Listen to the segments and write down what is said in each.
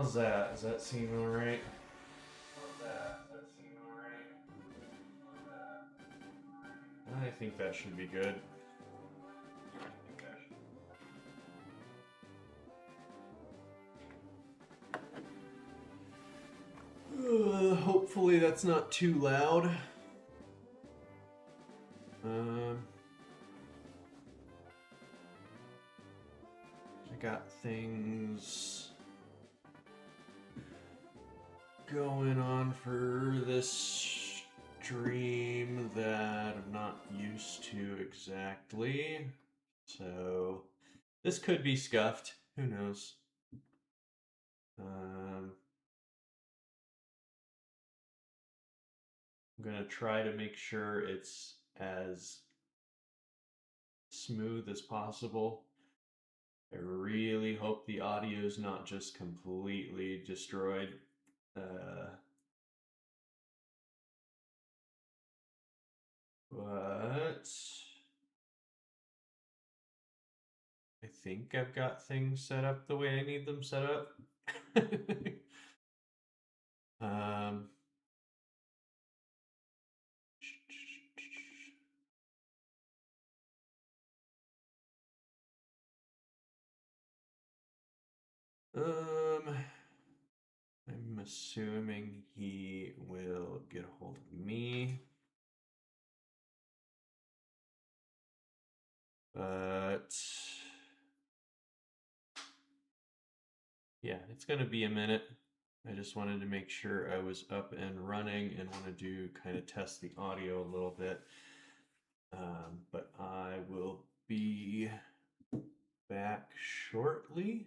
How's that? Does that seem alright? I think that should be good. Hopefully that's not too loud. I got things going on for this stream that I'm not used to exactly. So this could be scuffed. Who knows? I'm gonna try to make sure it's as smooth as possible. I really hope the audio is not just completely destroyed. But I think I've got things set up the way I need them set up. um, I'm assuming he will get a hold of me. But yeah, it's gonna be a minute. I just wanted to make sure I was up and running and wanted to kind of test the audio a little bit. But I will be back shortly.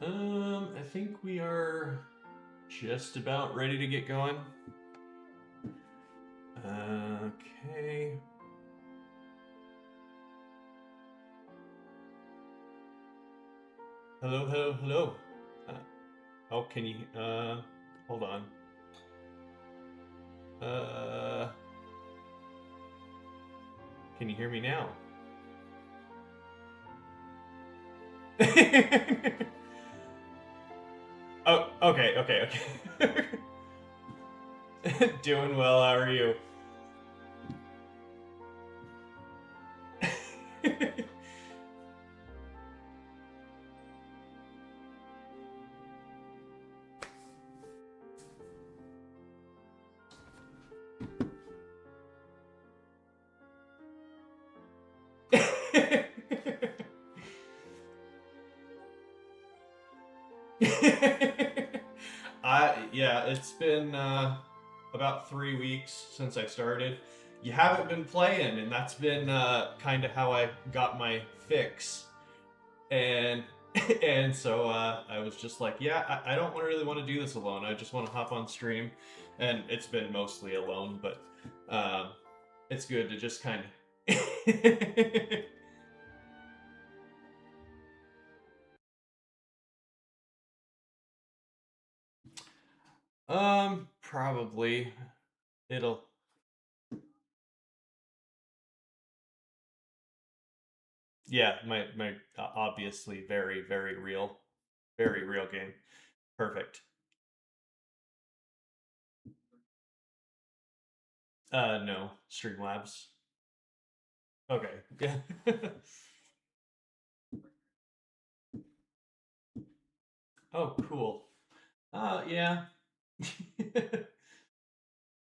I think we are just about ready to get going. Okay. Hello, hello, hello. Oh, can you, hold on. Uh, can you hear me now? Oh, okay, okay, okay. Doing well, how are you? Yeah, it's been about 3 weeks since I started. You haven't been playing, and that's been kind of how I got my fix. And and so I was just like, yeah, I don't really want to do this alone. I just want to hop on stream, and it's been mostly alone, but it's good to just kind of. Probably it'll. Yeah, my obviously very real game. Perfect. No, Streamlabs. Okay. Yeah. Oh, cool. Yeah.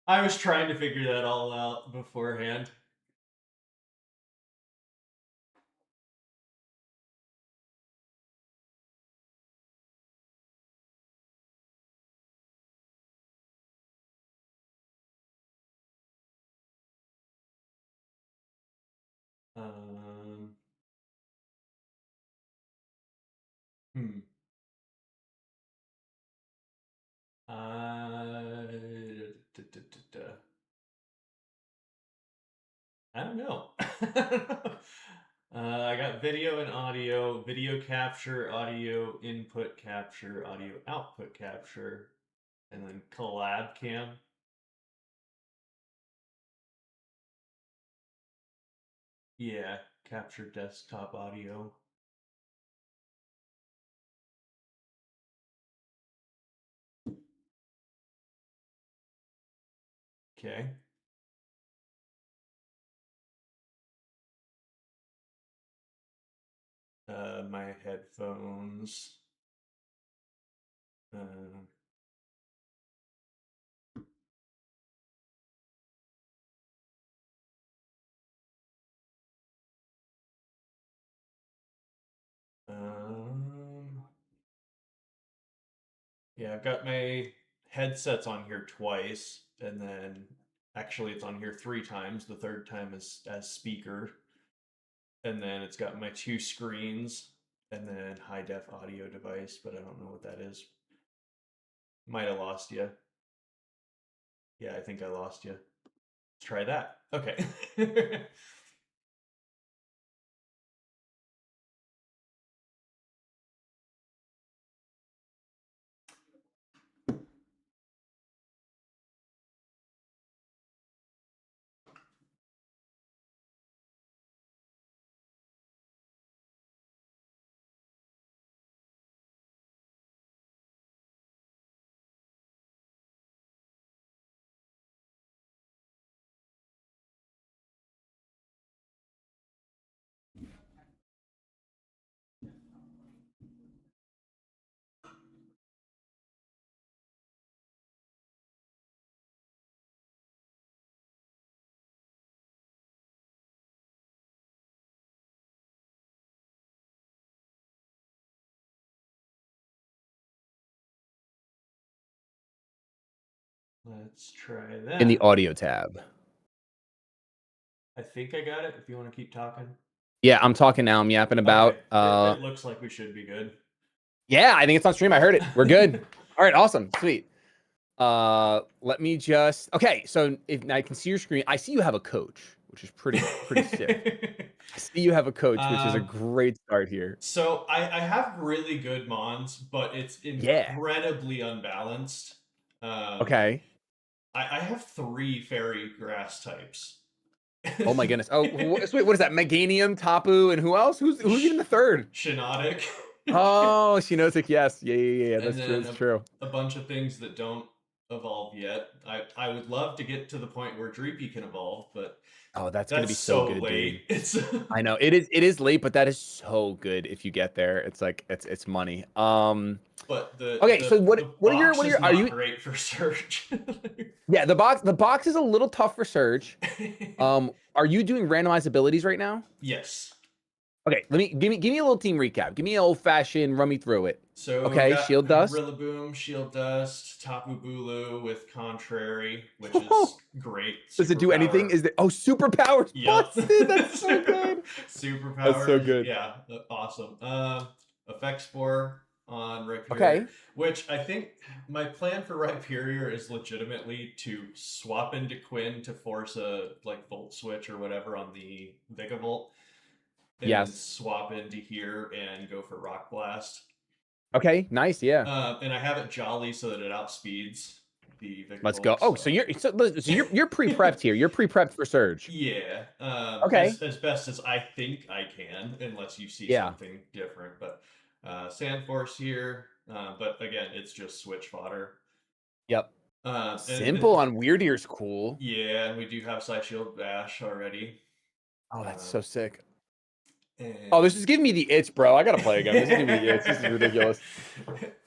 I was trying to figure that all out beforehand. Um, hmm. Da, da, da, da. I don't know. I got video and audio, video capture, audio input capture, audio output capture, and then collab cam. Yeah, capture desktop audio. Okay. My headphones. Uh, um, yeah, I've got my headsets on here twice, and then actually it's on here 3 times. The third time is as speaker, and then it's got my 2 screens, and then high def audio device, but I don't know what that is. Might have lost you. Yeah, I think I lost you. Let's try that. Okay. Let's try in the that. audio tab. I think I got it. If you want to keep talking. Yeah, I'm talking now. I'm yapping Okay. about. It looks like we should be good. Yeah, I think it's on stream. I heard it. We're good. All right, awesome. Sweet. Let me just okay, so if I can see your screen, I see you have a coach, which is pretty sick. I see you have a coach, which is a Um, great start here. so I have really good mons, but it's Yeah. incredibly unbalanced. Um, Okay. I have 3 fairy grass types. Oh my goodness. Oh, so wait, what is that? Meganium, Tapu, and who else? Who's even the third? Shinotic. Oh, Shinotic, yes. Yeah. And That's true. then That's true. a bunch of things that don't evolve yet. I would love to get to the point where Dreepy can evolve, but Oh, that's gonna that's be so so good, dude. late. It's I know it is late, but that is so good if you get there. It's like it's money. but Okay, so what the what are your box what are is your are not you great for search. yeah, the box is a little tough for Surge. Are you doing randomized abilities right now? Yes. Okay, give me a little team recap. Give me an old fashioned run me through it. So Okay, got Shield Dust. Rillaboom, Shield Dust, Tapu Bulu with Contrary, which is great. Does it do anything? Superpower. Is it superpowers Yep. busted? That's so good. That's so Superpowers. good. Yeah, awesome. Effect Spore on Rhyperior, Okay. which I think my plan for Rhyperior is legitimately to swap into Quinn to force a like Volt Switch or whatever on the Vigavolt, and then Yes. swap into here and go for Rock Blast. Okay. Nice. Yeah. And I have it Jolly so that it outspeeds the Let's go. Vigavolt. Oh, so you're pre-prepped here. You're pre-prepped for Surge. Yeah, Okay. as best as I think I can, unless you see Yeah. something different. But Sandforce here, but again, it's just switch fodder. Yep. And Simple on Weird Ear's cool. yeah, and we do have Psyshield Bash already. Oh, that's Um, so sick. Oh, this and is giving me the itch, bro. I gotta play again. This is giving me the itch. This is ridiculous.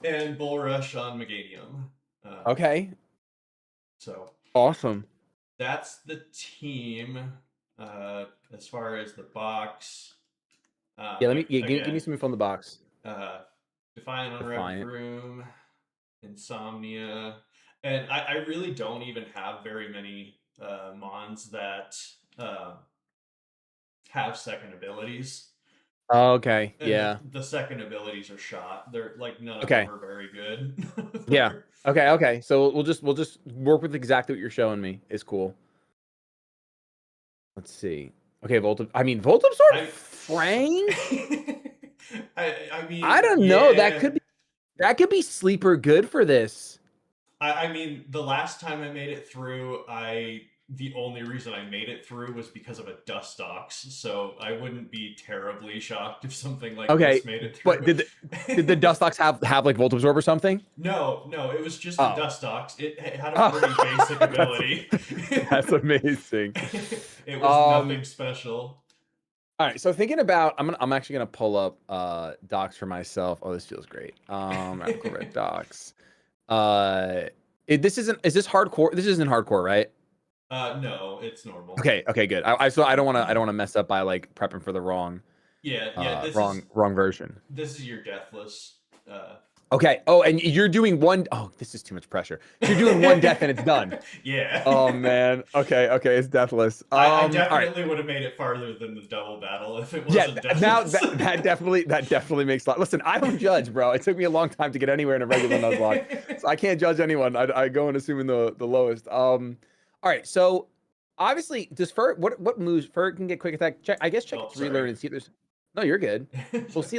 and Bull Rush on Meganium. Okay. So Awesome. that's the team. As far as the box, Yeah, give me again, some info on the box. uh, Defiant on Red Defiant. Room, Insomnia, and I really don't even have very many mons that have second abilities. Oh, okay. And Yeah. the second abilities are shot. They're like none of them Okay. are very good. Yeah. Okay. So we'll just work with exactly what you're showing me. Is cool. Let's see. Okay, Voltobzord I, Frank? I I mean, don't know. yeah. That could be sleeper good for this. I mean, the last time I made it through, the only reason I made it through was because of a Dustox, so I wouldn't be terribly shocked if something like Okay, this made it but through. did the Dustox have like Voltobzorb or something? No, it was just a Oh. Dustox. It had a pretty basic ability. That's amazing. It was nothing special. All right, so thinking about, I'm actually gonna pull up docs for myself. Oh, this feels great. Radical Red docs. Is this hardcore? This isn't hardcore, right? No, it's normal. Okay, good. I don't want to mess up by like prepping for the wrong Yeah. wrong version. This is your deathless. Okay. Oh, and you're doing one. Oh, this is too much pressure. You're doing one death and it's done. Yeah. Oh man. Okay. It's deathless. I All right. definitely would have made it farther than the double battle if it Yeah. wasn't Now deathless. that definitely makes a lot. Listen, I don't judge, bro. It took me a long time to get anywhere in a regular Nuzlock, so I can't judge anyone. I go in assuming the lowest. All right. So obviously, does Fur what moves Fur can get quick attack? Check. I guess check Oh, its sorry. relearn and see if there's. No, you're good. We'll see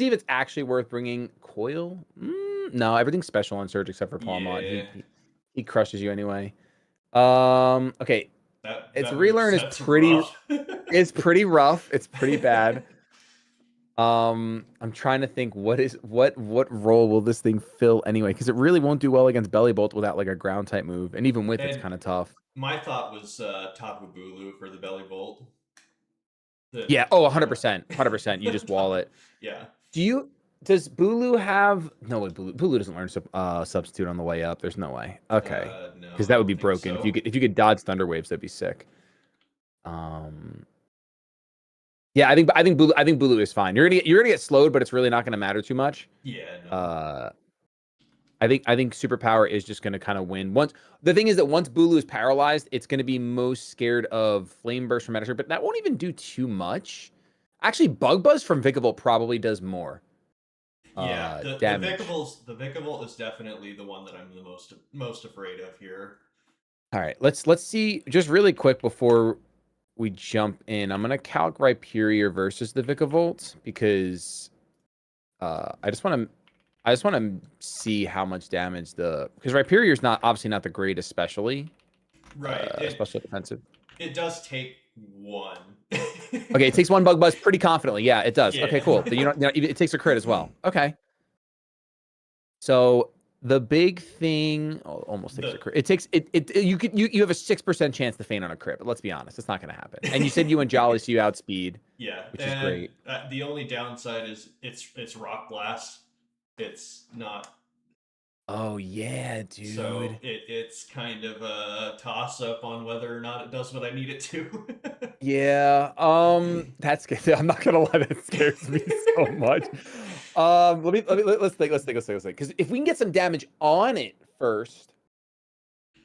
if it's actually worth bringing Coil. No, everything's special on Surge except for Palmont. Yeah. He crushes you anyway. Okay. Its That relearn is moveset's pretty rough. it's pretty rough. It's pretty bad. I'm trying to think what role will this thing fill anyway? Because it really won't do well against Belly Bolt without like a ground type move. And even with it's kind of tough. My thought was Tapu Bulu for the belly bolt. Yeah, 100%. 100%. You just wall it. Yeah. Does Bulu have no? Bulu doesn't learn substitute on the way up. There's no way. Okay, No, because that would be broken. so. If you could dodge Thunder Waves, that'd be sick. Yeah, I think Bulu is fine. You're gonna get slowed, but it's really not gonna matter too much. Yeah. No. I think Superpower is just gonna kind of win. The thing is that once Bulu is paralyzed, it's gonna be most scared of Flame Burst from Metasure, but that won't even do too much. Actually, Bug Buzz from Vikavolt probably does more. Yeah, the damage. Vicable is definitely the one that I'm the most afraid of here. All right, let's see just really quick before we jump in. I'm gonna calc Rhyperior versus the Vikavolt because I just want to see how much damage because Rhyperior is not obviously not the greatest, Right. especially defensive. It does take one. Okay, it takes one bug buzz pretty confidently. Yeah, it does. Okay, Yeah. cool. Then it takes a crit as well. Okay. So the big thing almost takes a crit. It takes you have a 6% chance to feign on a crit, but let's be honest, it's not going to happen. And you said you and Jolly so you outspeed. Yeah, which is and great. The only downside is it's Rock Blast. It's not. Oh yeah, dude. So it's kind of a toss up on whether or not it does what I need it to. Yeah, that's good. I'm not gonna lie, that scares me so much. Let's think. Because if we can get some damage on it first,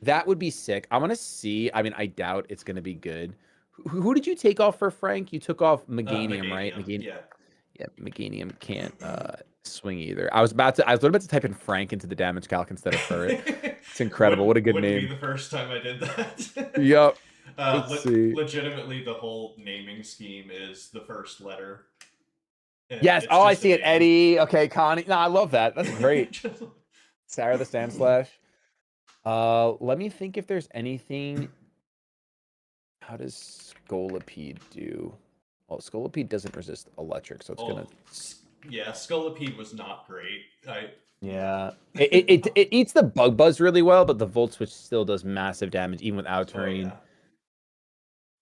that would be sick. I'm gonna see. I mean, I doubt it's gonna be good. Who did you take off for Frank? You took off Meganium, right? Meganium, yeah. Yeah, Meganium can't swing either. I was about to type in Frank into the damage calc instead of Furret. It's incredible. What a good wouldn't name. be the first time I did that. Yep. Let's see. Legitimately, the whole naming scheme is the first letter. Yes. Oh, I see it. Eddie. Okay, Connie. No, I love that. That's great. Sarah the Sandslash. Let me think if there's anything. How does Scolipede do? Well, Scolipede doesn't resist electric, so it's gonna. Yeah, Scolipede was not great. Yeah, it eats the bug buzz really well, but the Volt Switch still does massive damage even without terrain.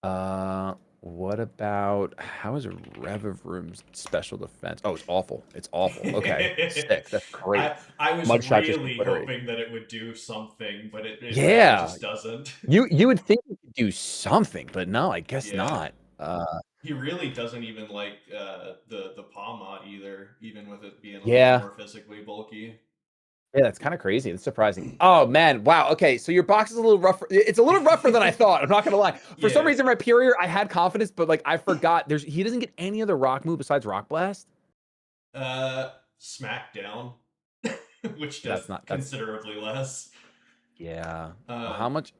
Oh, yeah. What about how is Revivrum's special defense? Oh, it's awful. It's awful. Okay, sick. That's great. I was really hoping that it would do something, but it just doesn't. You would think it could do something, but no, I guess not. He really doesn't even like the Pawmot either, even with it being a little more physically bulky. Yeah, that's kind of crazy. It's surprising. Oh man, wow. Okay, so your box is a little rougher. It's a little rougher than I thought. I'm not gonna lie. For some reason, Rhyperior, I had confidence, but like I forgot. He doesn't get any other rock move besides Rock Blast. Smackdown, which does considerably less. Yeah. How much?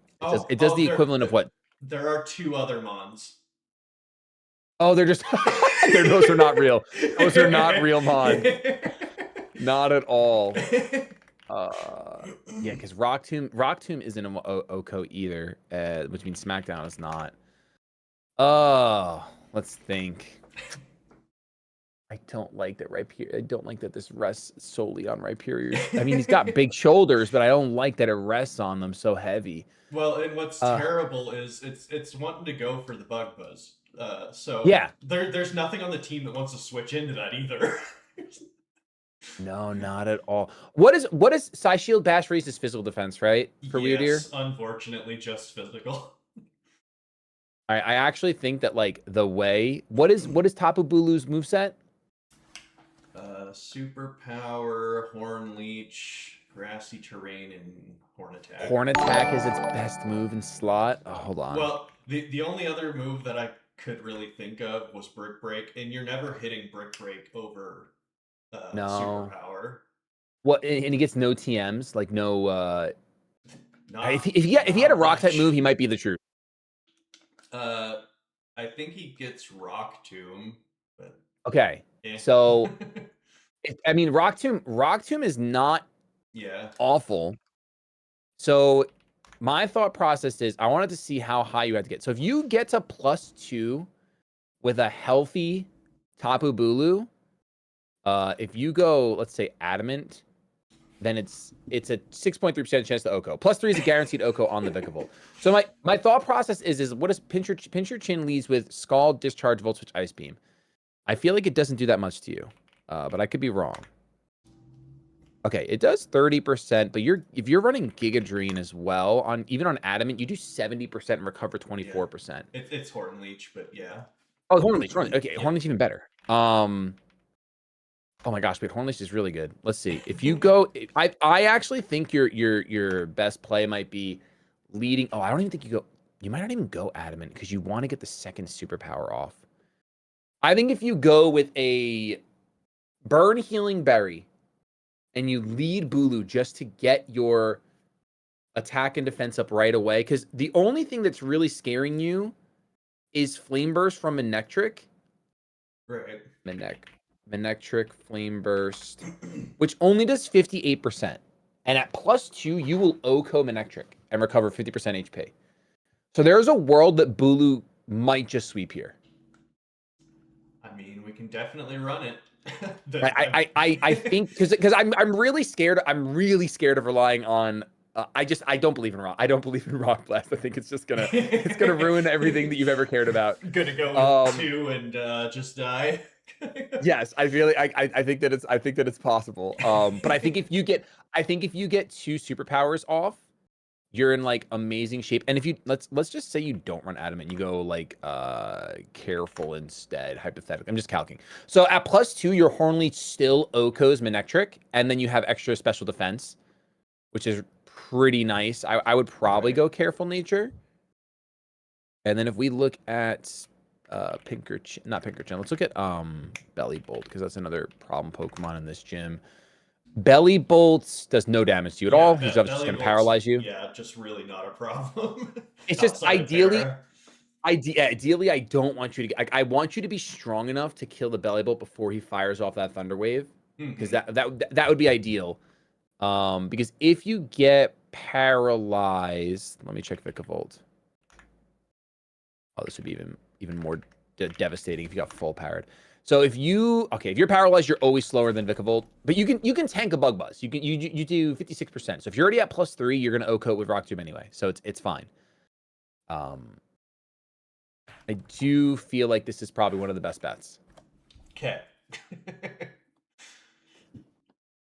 It does the equivalent of what? There are two other Mons. Oh, they're just those are not real. Those are not real Mons. Not at all. Yeah, because Rock Tomb isn't an Oko either, which means Smackdown is not. Let's think. I don't like that Rhyperior. I don't like that this rests solely on Rhyperior. I mean, he's got big shoulders, but I don't like that it rests on them so heavy. Well, and what's terrible is it's wanting to go for the bug buzz. So yeah, there's nothing on the team that wants to switch into that either. No, not at all. What is Psyshield Bash raises physical defense, right? For Weird Ear? Unfortunately, just physical. I actually think that like the way what is Tapu Bulu's moveset? Superpower, Horn Leech, Grassy Terrain, and Horn Attack. Horn Attack is its best move in slot. Oh, hold on. Well, the only other move that I could really think of was Brick Break, and you're never hitting Brick Break over Superpower. What? And he gets no TMs, like no. If he had a rock type move, he might be the truth. I think he gets Rock Tomb. But okay, so I mean, Rock Tomb is not awful. So my thought process is I wanted to see how high you had to get. So if you get to +2 with a healthy Tapu Bulu, if you go, let's say Adamant, then it's a 6.3% chance to Oko. +3 is a guaranteed Oko on the Vikavolt. So my thought process is what does Pinch Your Chin leads with Scald, Discharge, Volt Switch, Ice Beam. I feel like it doesn't do that much to you, but I could be wrong. Okay, it does 30%, but if you're running Gigadreen as well even on Adamant, you do 70% and recover 24%. Yeah. It's Horn Leech, but yeah. Oh, Horn Leech. Okay, Horn Leech even better. Oh my gosh, wait, Horn Leech is really good. Let's see. If you go, I actually think your best play might be leading. Oh, I don't even think you might not even go Adamant because you want to get the second superpower off. I think if you go with a burn Healing Berry, and you lead Bulu just to get your attack and defense up right away. Because the only thing that's really scaring you is Flame Burst from Manectric. Right. Manectric Flame Burst, which only does 58%. And at +2, you will OHKO Manectric and recover 50% HP. So there's a world that Bulu might just sweep here. I mean, we can definitely run it. I think because I'm really scared. I'm really scared of relying on. I don't believe in rock. I don't believe in Rock Blast. I think it's just gonna ruin everything that you've ever cared about. Gonna go with 2 and just die. Yes, I think that it's possible. But I think if you get 2 superpowers off, you're in like amazing shape. And if you let's just say you don't run adamant, you go like careful instead, hypothetically. I'm just calcing. So at +2, your Hornleech still OHKOs Manectric, and then you have extra special defense, which is pretty nice. I would probably go careful nature. And then if we look at not Pinkerton, let's look at Belly Bolt, because that's another problem Pokemon in this gym. Belly Bolts does no damage to you at all. He's just going to paralyze you. Yeah, just really not a problem. It's just ideally, I don't want you to. I want you to be strong enough to kill the Belly Bolt before he fires off that Thunder Wave, because that would be ideal. Because if you get paralyzed, let me check Vikavolt. Oh, this would be even more devastating if you got full powered. So if you're paralyzed, you're always slower than Vikavolt, but you can tank a Bug Buzz. You do 56%. So if you're already at +3, you're gonna OHKO with Rock Tomb anyway. So it's fine. I do feel like this is probably one of the best bets. Okay.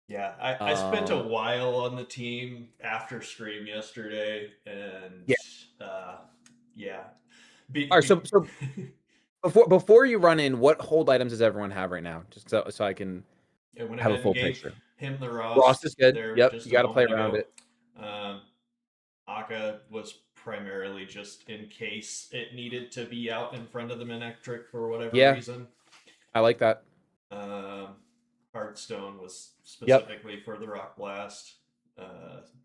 Yeah, I spent a while on the team after stream yesterday, and yeah. All right, so before you run in, what hold items does everyone have right now? Just so I can have a full picture. Him the Ross. Ross is good. Yep, you got to play around it. Aka was primarily just in case it needed to be out in front of the Manectric for whatever reason. I like that. Heartstone was specifically for the Rock Blast.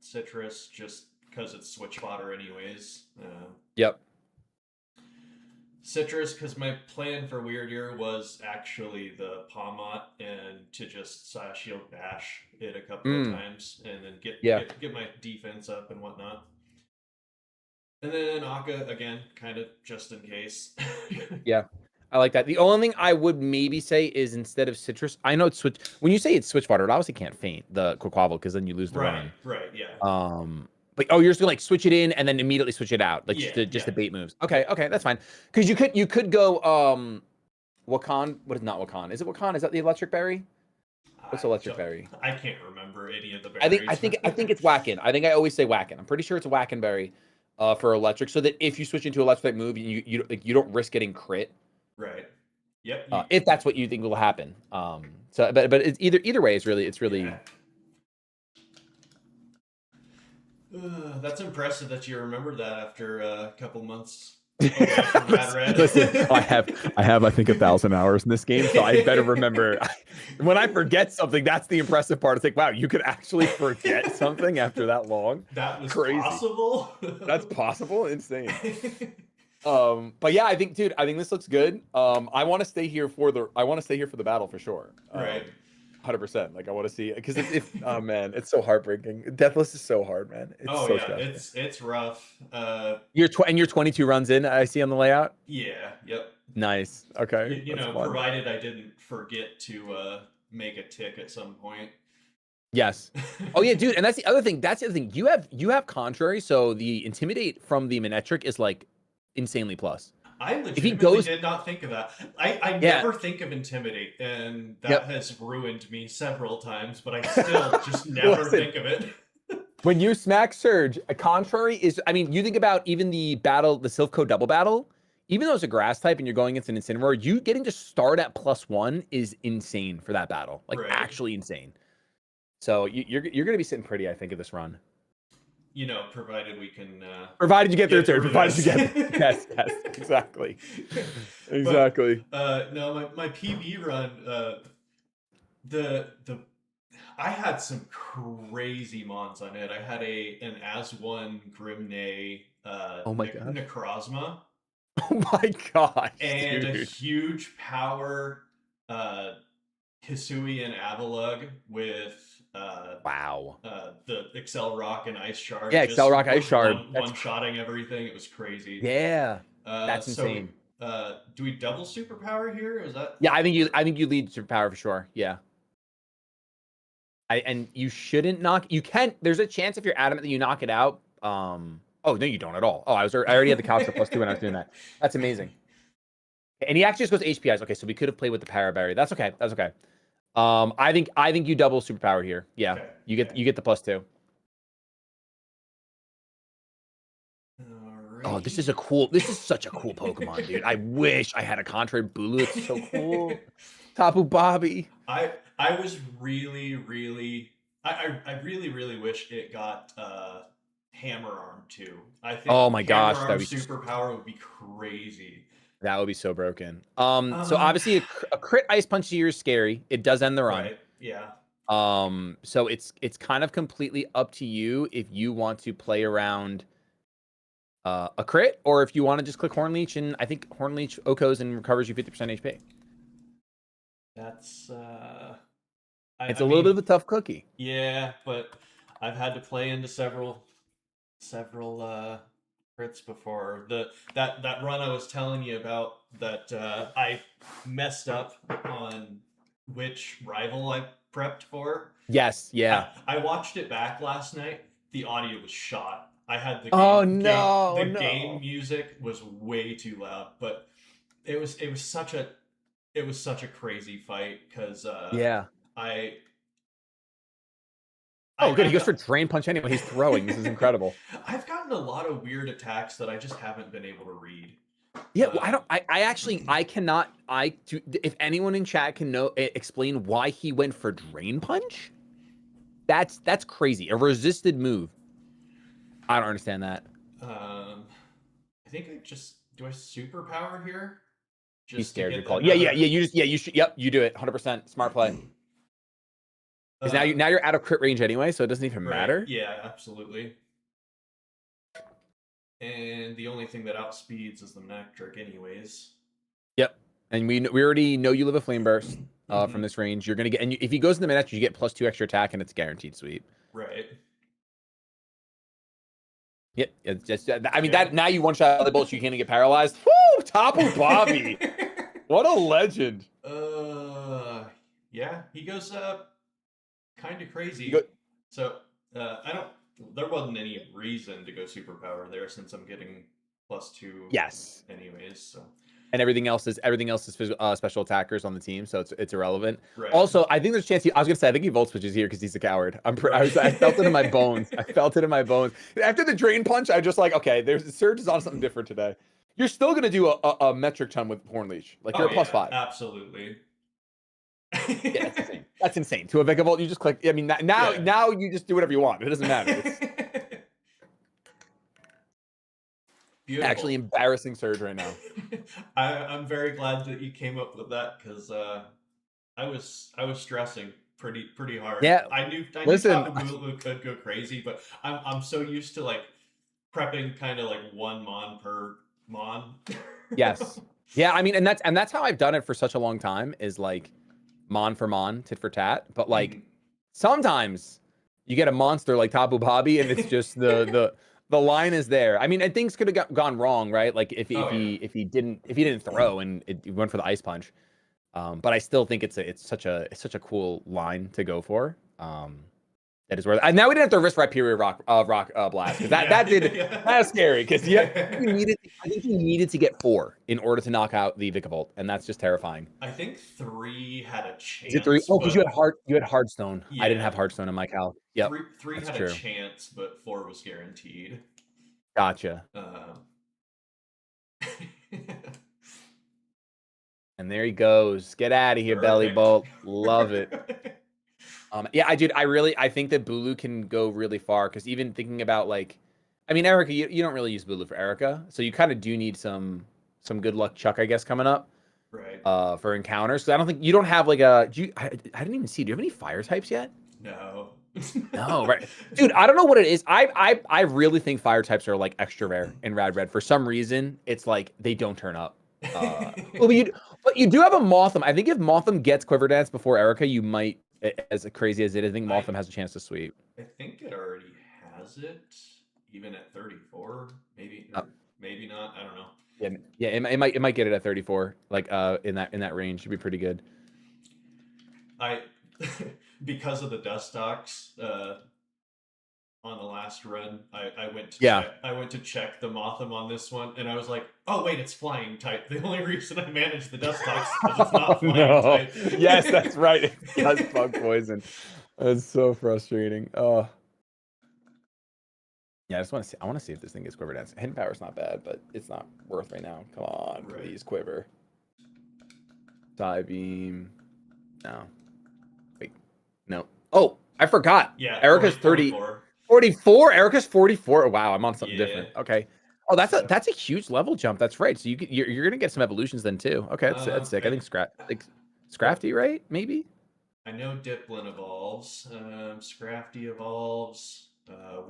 Citrus, just because it's switch fodder anyways. Yep. Citrus, because my plan for Weird Year was actually the Palmot and to just Shield Bash it a couple of times and then get my defense up and whatnot. And then Aka, again, kind of just in case. Yeah, I like that. The only thing I would maybe say is instead of Citrus, I know it's switch. When you say it's switch fodder, it obviously can't faint the Quaquaval because then you lose the run. Right, yeah. But you're just gonna like switch it in and then immediately switch it out, like just the bait moves. Okay, that's fine. Because you could go Wakan. What is not Wakan? Is it Wakan? Is that the electric berry? What's electric berry? I can't remember any of the berries. I think it's Whackin. I think I always say Whackin. I'm pretty sure it's a Whackin berry for electric, so that if you switch into electric move, you don't risk getting crit. Right. Yep. If that's what you think will happen. So but it's either way, it's really. Yeah. That's impressive that you remember that after a couple months. Listen, I have I think 1,000 hours in this game, so I better remember. When I forget something, that's the impressive part. It's like, wow, you could actually forget something after that long. That was crazy. Possible. That's possible. Insane. But yeah, I think this looks good. I want to stay here for the battle for sure. Right. 100%. Like I want to see, because oh man, it's so heartbreaking. Deathless is so hard, man. It's it's rough. You're 22 runs in, I see on the layout. Yeah. Yep. Nice. Okay. You know, provided I didn't forget to make a tick at some point. Yes. Oh yeah, dude. And that's the other thing. You have contrary. So the intimidate from the Manectric is like insanely plus. I legitimately did not think of that. I never think of intimidate, and that has ruined me several times, but I still just never think of it. When you smack Surge, a contrary is, I mean, you think about even the Silph double battle, even though it's a grass type and you're going against an Incineroar, you getting to start at +1 is insane for that battle. Like actually insane. So you're going to be sitting pretty, I think, of this run. You know, provided we can. Provided you get their turn. Provided you get. Yes, exactly. Exactly. But, no, my PB run. the I had some crazy mons on it. I had an as one Grimnay Oh my gosh. Necrozma Oh my gosh, and a dude. huge power uh, Hisui and Avalug with Wow. the Excel Rock and Ice Shard Yeah, Excel just Rock Ice Shard. one shotting everything. It was crazy. Yeah. That's So insane. do we double superpower here? Is that Yeah, I think you lead superpower for sure. Yeah. And you shouldn't knock. You can. There's a chance if you're adamant that you knock it out. Oh no, you don't at all. Oh, I already had the counter +2 when I was doing that. That's amazing. And he actually just goes HPIs. Okay, so we could have played with the Paraberry. That's okay. That's okay. I think you double superpower here. Yeah, okay? you get the +2. Oh, this Alrighty. is a cool. This is such a cool Pokemon, dude. I wish I had a contrary Bulu. It's so cool. Tapu Bobby. I was I really wish it got Hammer Arm too. I think Oh my Hammer gosh, Arm superpower would be crazy. that would be so broken. So Um, obviously a crit Ice Punch here is scary. It does end the run. right, yeah. So it's kind of completely up to you if you want to play around a crit or if you want to just click Horn Leech, and I think Horn Leech OHKOs and recovers you 50% HP. That's It's I a little bit mean, of a tough cookie. yeah, but I've had to play into several crits before. That run I was telling you about that I messed up on which rival I prepped for. Yes, yeah. I watched it back last night. The audio was shot. I had Oh no, the game no. music was way too loud, but it was such a crazy fight because Yeah. I Oh, good. I He goes for got Drain Punch anyway. He's throwing. This is incredible. I've gotten a lot of weird attacks that I just haven't been able to read. Yeah, well, I Um, don't. I actually I cannot. I do. If anyone in chat can know explain why he went for Drain Punch, that's crazy. A resisted move. I don't understand that. I think I just do I superpower here He's just to scared. get Good call. Yeah, yeah, another. yeah. You should. Yep, you do it. 100% smart play. Because now Uh, you're out of crit range anyway, so it doesn't even right. matter. Yeah, absolutely. And the only thing that outspeeds is the Nectric, anyways. Yep. And we already know you live a Flame Burst from Mhm. this range. You're gonna get, and if he goes in the minute, you get +2 extra attack, and it's guaranteed sweep. Right. Yep. It's just. I mean Okay. that now you one shot the bolts, you can't get paralyzed. Woo! Tapu Bobby. What a legend. Yeah, he goes kind of You go, crazy. So I don't. There wasn't any reason to go superpower there since I'm getting +2 yes. anyways. So And everything else is special attackers on the team, so it's irrelevant. right, Also, I think there's a chance. I was gonna say I think he volt switches here because he's a coward. right. I felt it in my bones. I felt it in my bones. After the drain punch, I just like okay. There's Surge is on something different today. You're still gonna do a metric ton with Horn Leech. Like you're Oh a yeah, +5. absolutely. Yeah, that's insane. That's insane. To a Vikavolt, you just click. I mean, Yeah. now you just do whatever you want. It doesn't matter. It's actually Beautiful. embarrassing Surge right now. I'm very glad that you came up with that because I was stressing pretty hard. Yeah. I knew Listen. Tapu Bulu could go crazy, but I'm so used to like prepping kind of like one mon per mon. Yes. Yeah. I mean, and that's how I've done it for such a long time. Is like mon for mon, tit for tat. But like Mhm. sometimes you get a monster like Tapu Bobby, and it's just the line is there. I mean, and things could have gone wrong, right? Like if Oh yeah. if he didn't throw and it went for the ice punch. But I still think it's such a cool line to go for. That is worth. And now we didn't have to risk Rhyperior rock blast because Yeah, that was scary because yeah. I think you needed to get 4 in order to knock out the Vikavolt, and that's just terrifying. I think 3 had a Is it 3? chance, Oh, because but you had Hardstone. I didn't have yeah, Hardstone in my cal. Yep, three that's had a true. chance, but 4 was guaranteed. Gotcha. Uh, And there he goes. Get out of here, Belly perfect. Bolt. Love it. Yeah, I think that Bulu can go really far because even thinking about like, I mean, Erica, you don't really use Bulu for Erica, so you kind of do need some good luck Chuck, I guess, coming up. Right. For encounters. So I don't think you don't have like a. I didn't even see. Do you have any fire types yet? No. No, right, dude. I don't know what it is. I really think fire types are like extra rare in Rad Red. For some reason, it's like they don't turn up. Well, but you do have a Motham. I think if Motham gets Quiver Dance before Erica, you might, as crazy as it is, I think Motham has a chance to sweep. I think it already has it, even at 34. Maybe, Uh, or maybe not. I don't know. yeah. It might get it at 34. Like in that range, should be pretty good. I because of the dust docks on the last run, I went to Yeah. check. I went to check the Motham on this one, and I was like, "Oh wait, it's flying type." The only reason I managed the dust docks is because it's not flying No. type. Yes, that's right. It does bug poison. That's so frustrating. Oh. Yeah, I just want to see. I want to see if this thing gets Quiver Dance. Hidden Power's not bad, but it's not worth right now. Come on, Right. please Quiver. Side beam. No. Wait. No. Oh, I forgot. Yeah, Erica's 30. 44. 44. Erica's 44. Wow, I'm on something Yeah. different. Okay. Oh, that's So- a huge level jump. That's right. So you're gonna get some evolutions then too. Okay, that's sick. I think Scrafty, right? Maybe. I know Diplin evolves. Scrafty evolves.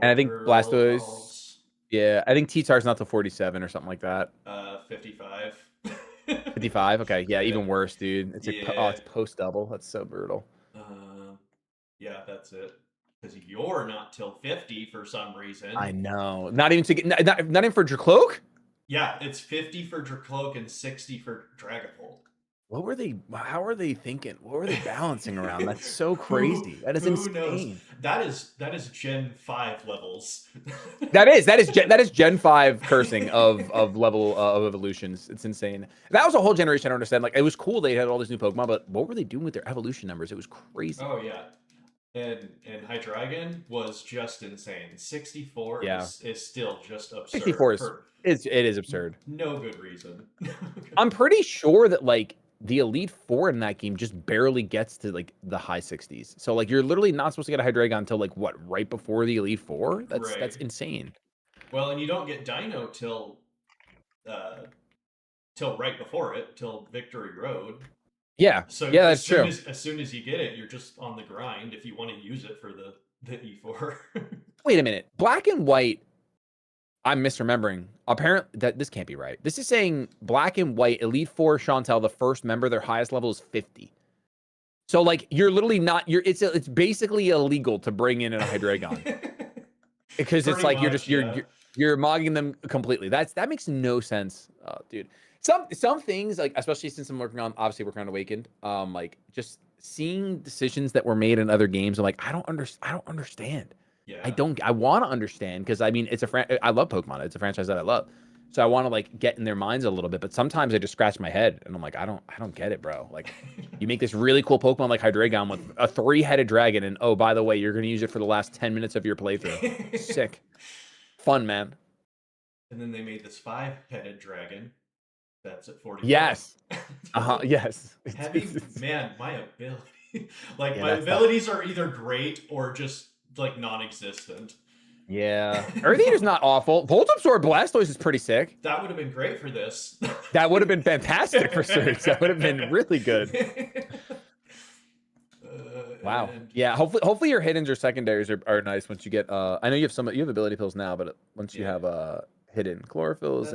And I think Worker Blastoise. evolves. Yeah, I think T-Tar's not till 47 or something like that. 55. 55. Okay, yeah, even worse, dude. It's Yeah. it's post double. That's so brutal. Yeah, that's it. Because you're not till 50 for some reason. I know. Not even to get not even for Dracloak? Yeah, it's 50 for Dracloak and 60 for Dragapult. What were they? How are they thinking? What were they balancing around? That's so crazy. That is insane. Knows? That is Gen 5 levels. That is Gen 5 cursing of level of evolutions. It's insane. That was a whole generation. I don't understand. Like, it was cool they had all these new Pokemon, but what were they doing with their evolution numbers? It was crazy. Oh yeah. And Hydreigon was just insane. 64 is still just absurd. 64 it is absurd. No good reason. I'm pretty sure that like the Elite Four in that game just barely gets to like the high 60s. So like you're literally not supposed to get a Hydreigon until like what, right before the Elite Four? That's insane. Well, and you don't get Dino till right before it, till Victory Road. Yeah. So yeah, that's true. As soon as you get it, you're just on the grind if you want to use it for the E4. Wait a minute. Black and White. I'm misremembering. Apparently, this can't be right. This is saying Black and White Elite Four Chantel, the first member, their highest level is 50. So like you're literally not. It's basically illegal to bring in a Hydreigon because it's like you're mogging them completely. That makes no sense, dude. Some things, like especially since I'm obviously working on Awakened, like just seeing decisions that were made in other games, I'm like, I don't understand. Yeah. I want to understand because I mean I love Pokemon. It's a franchise that I love. So I want to like get in their minds a little bit, but sometimes I just scratch my head and I'm like, I don't get it, bro. Like you make this really cool Pokemon like Hydreigon with a 3-headed dragon, and oh, by the way, you're gonna use it for the last 10 minutes of your playthrough. Sick. Fun, man. And then they made this 5-headed dragon. That's at 40. Yes. Yes. Heavy man, my ability. Like my abilities are either great or just like non-existent. Yeah. Earth Eater's not awful. Volt Absorb Blastoise is pretty sick. That would have been great for this. That would have been fantastic for Surge. That would have been really good. Wow. Yeah. Hopefully your hiddens or secondaries are nice once you get. I know you have ability pills now, but once you have hidden Chlorophyll's,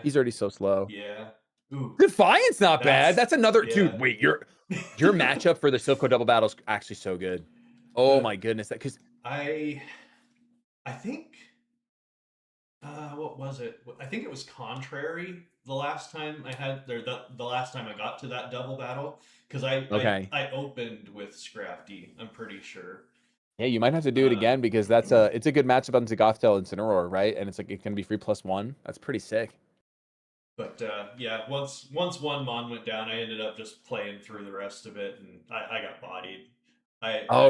he's already so slow. Yeah. Ooh. Defiance not bad. That's another dude. Wait, your matchup for the Silco double battle is actually so good. Oh my goodness, because I think what was it? I think it was Contrary the last time I had the last time I got to that double battle, because I opened with Scrafty, I'm pretty sure. Yeah, you might have to do it again because it's a good matchup on Gothtail and Cineroar, right? And it's like it can be free +1. That's pretty sick. But yeah, once one Mon went down, I ended up just playing through the rest of it, and I got bodied.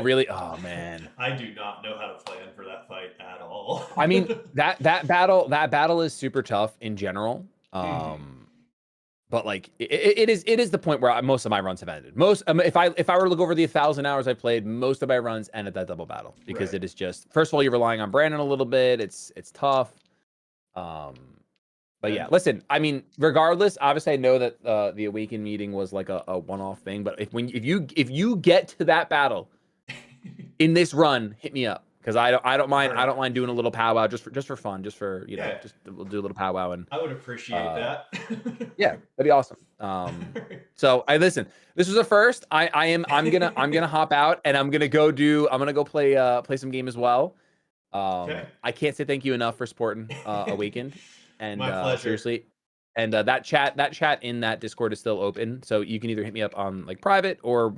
Really? Oh man. I do not know how to plan for that fight at all. I mean, that battle is super tough in general. But like it is the point where most of my runs have ended. If I were to look over the 1,000 hours I played, most of my runs end at that double battle because it is just, first of all, you're relying on Brandon a little bit. It's tough. But yeah, listen, I mean, regardless, obviously I know that the Awaken meeting was like a one-off thing, but if you get to that battle in this run, hit me up. Because I don't mind Right. doing a little powwow just for fun, just for Yeah. just we'll do a little powwow and I would appreciate that. yeah, that'd be awesome. So I listen. This was a first. I'm gonna hop out and I'm gonna go play some game as well. Okay. I can't say thank you enough for supporting Awakened, and My pleasure. seriously, and that chat in that Discord is still open, so you can either hit me up on like private or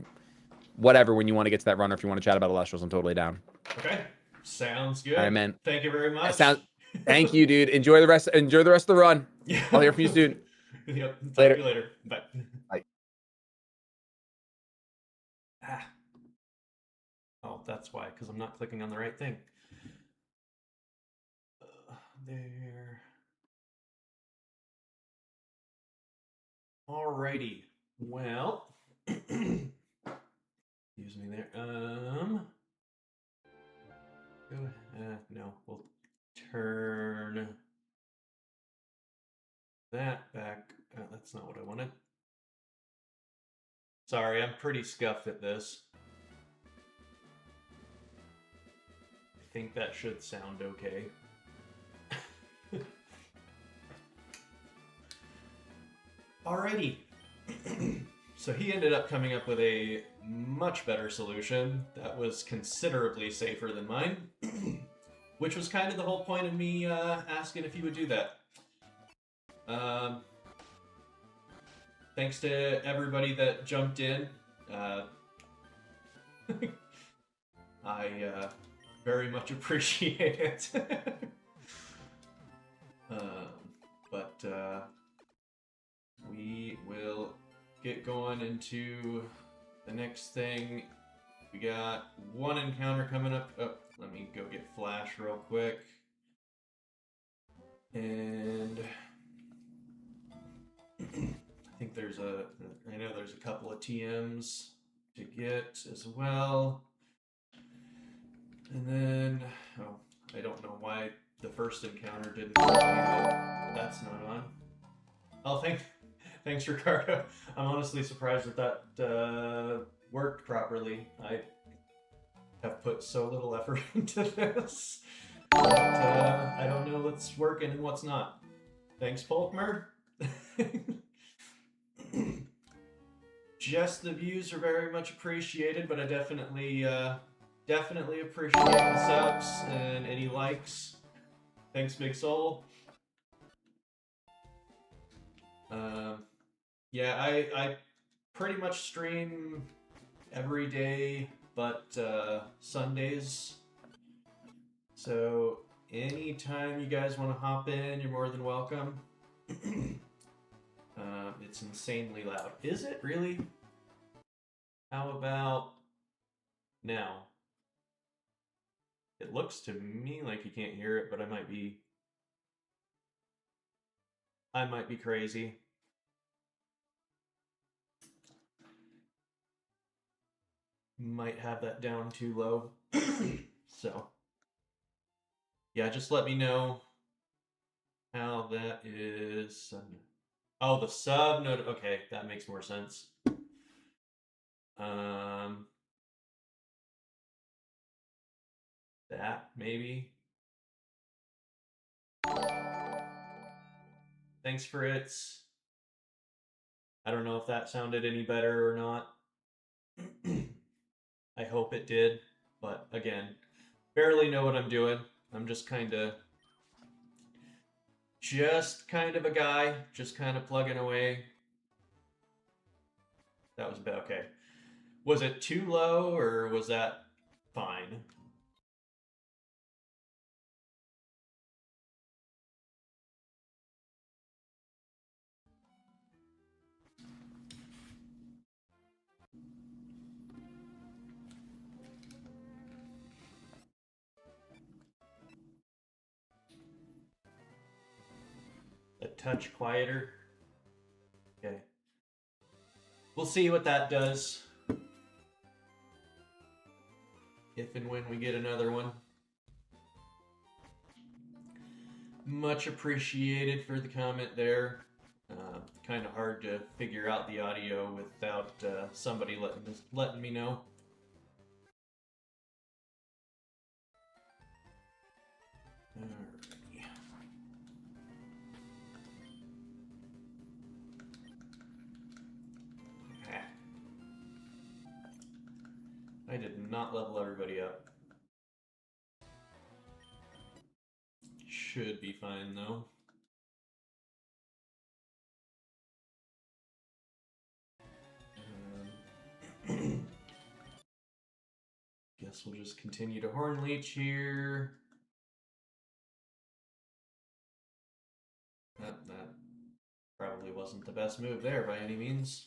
whatever when you want to get to that run, or if you want to chat about Illustrials, I'm totally down. Okay, sounds good. All right, man. Thank you very much. Thank you, dude. Enjoy the rest of the run. Yeah. I'll hear from you soon. Yep. Talk Later. to you later. Bye. Bye. Ah. Oh, that's why, because I'm not clicking on the right thing. There. Alrighty. Well, excuse me there. No, we'll turn that back. That's not what I wanted. Sorry, I'm pretty scuffed at this. I think that should sound okay. Alrighty. So he ended up coming up with a much better solution that was considerably safer than mine, which was kind of the whole point of me asking if he would do that. Thanks to everybody that jumped in. I very much appreciate it. But we will get going into the next thing. We got one encounter coming up. Oh, let me go get Flash real quick. And I think I know there's a couple of TMs to get as well. And then, oh, I don't know why the first encounter didn't work, but that's not on. Oh, thanks, Ricardo. I'm honestly surprised that worked properly. I have put so little effort into this. But I don't know what's working and what's not. Thanks, Polkmer. Just the views are very much appreciated, but I definitely appreciate the subs and any likes. Thanks, Big Soul. Yeah, I pretty much stream every day but Sundays. So anytime you guys want to hop in, you're more than welcome. It's insanely loud. Is it really? How about now? It looks to me like you can't hear it, but I might be crazy. Might have that down too low. So yeah, just let me know how that is. Oh, the sub note. Okay, that makes more sense. That maybe. Thanks for it. I don't know if that sounded any better or not. I hope it did, but again, barely know what I'm doing. I'm just kind of a guy, just kind of plugging away. That was about okay. Was it too low or was that fine? A touch quieter. Okay. We'll see what that does. If and when we get another one. Much appreciated for the comment there. Kind of hard to figure out the audio without somebody letting me know. Alrighty. Okay. I did not level everybody up. Should be fine though. Guess we'll just continue to Horn Leech here. That probably wasn't the best move there by any means.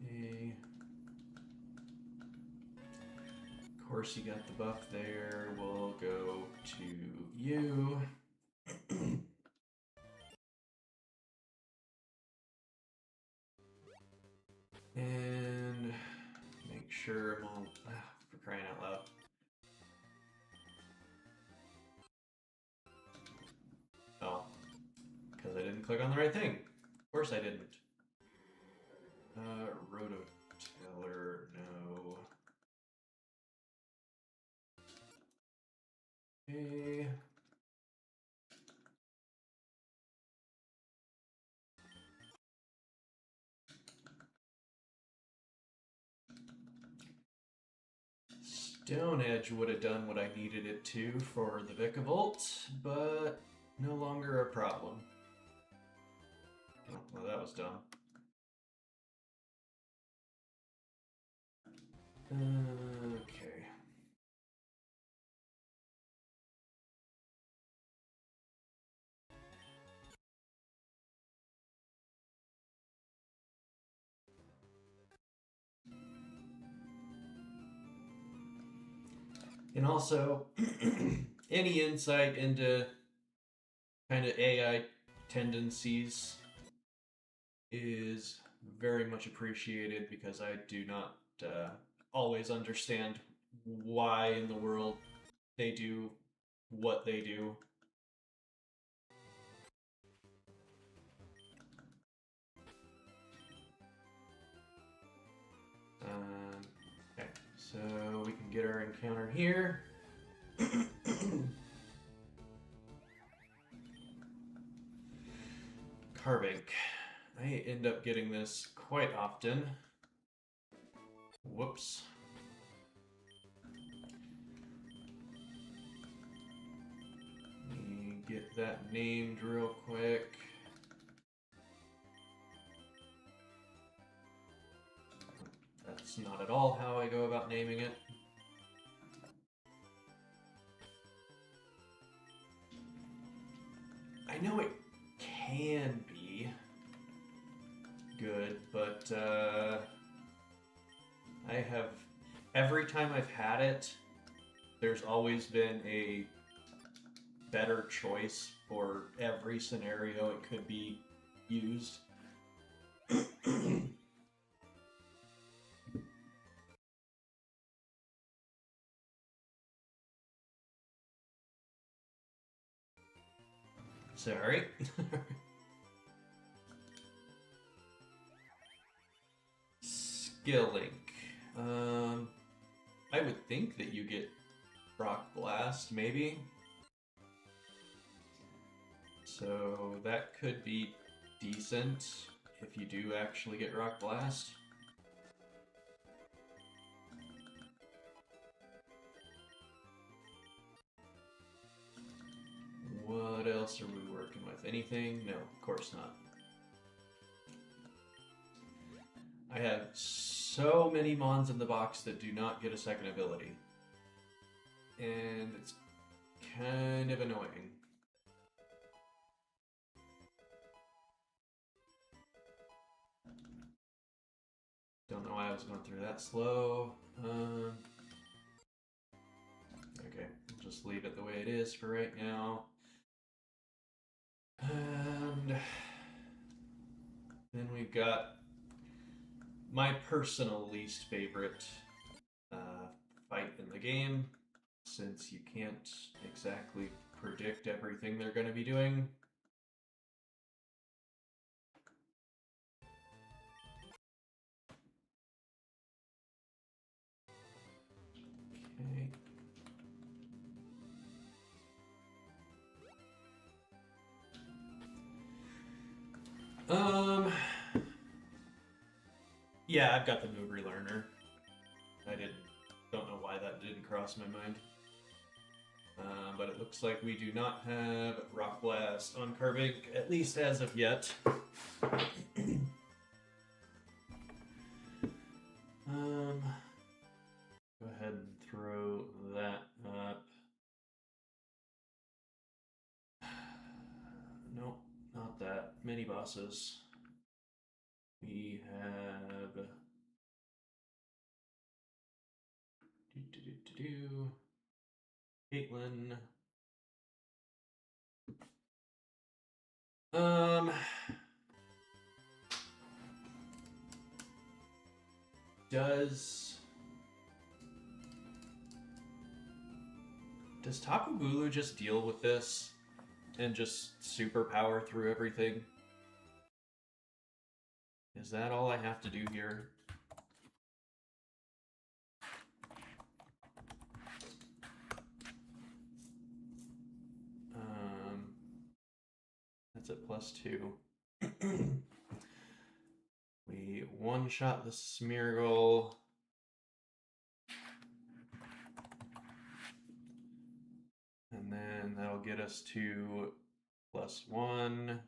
Okay. Of course, you got the buff there. We'll go to you. And make sure I'm all, for crying out loud. Oh, because I didn't click on the right thing. Of course I didn't. Rototiller, no. Okay. Stone Edge would have done what I needed it to for the Vikavolt, but no longer a problem. Oh, well, that was dumb. Okay. And also, any insight into kind of AI tendencies is very much appreciated because I do not always understand why in the world they do what they do. Okay, so we can get our encounter here. Carbink. I end up getting this quite often. Whoops. Let me get that named real quick. That's not at all how I go about naming it. I know it can be good, but I have, every time I've had it, there's always been a better choice for every scenario it could be used. Sorry. Skill link. I would think that you get Rock Blast, maybe. So that could be decent if you do actually get Rock Blast. What else are we working with? Anything? No, of course not. I have so many Mons in the box that do not get a second ability. And it's kind of annoying. Don't know why I was going through that slow. Okay, we'll just leave it the way it is for right now. And then we've got my personal least favorite fight in the game, since you can't exactly predict everything they're going to be doing. Okay. Yeah, I've got the move relearner. Don't know why that didn't cross my mind. But it looks like we do not have Rock Blast on Carbink, at least as of yet. Go ahead and throw that up. Nope, not that. Mini bosses. We have Caitlin. Does Tapu Bulu just deal with this and just super power through everything? Is that all I have to do here? That's at +2. We one-shot the Smeargle. And then that'll get us to +1.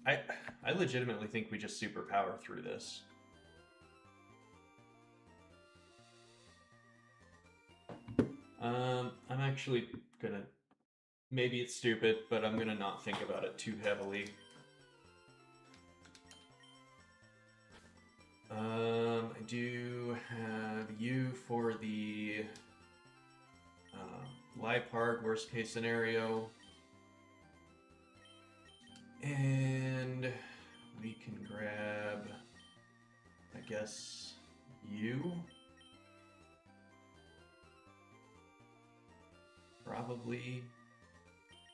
I legitimately think we just super power through this. I'm actually gonna, maybe it's stupid, but I'm gonna not think about it too heavily. I do have you for the Liepard worst case scenario. And we can grab, I guess, you. Probably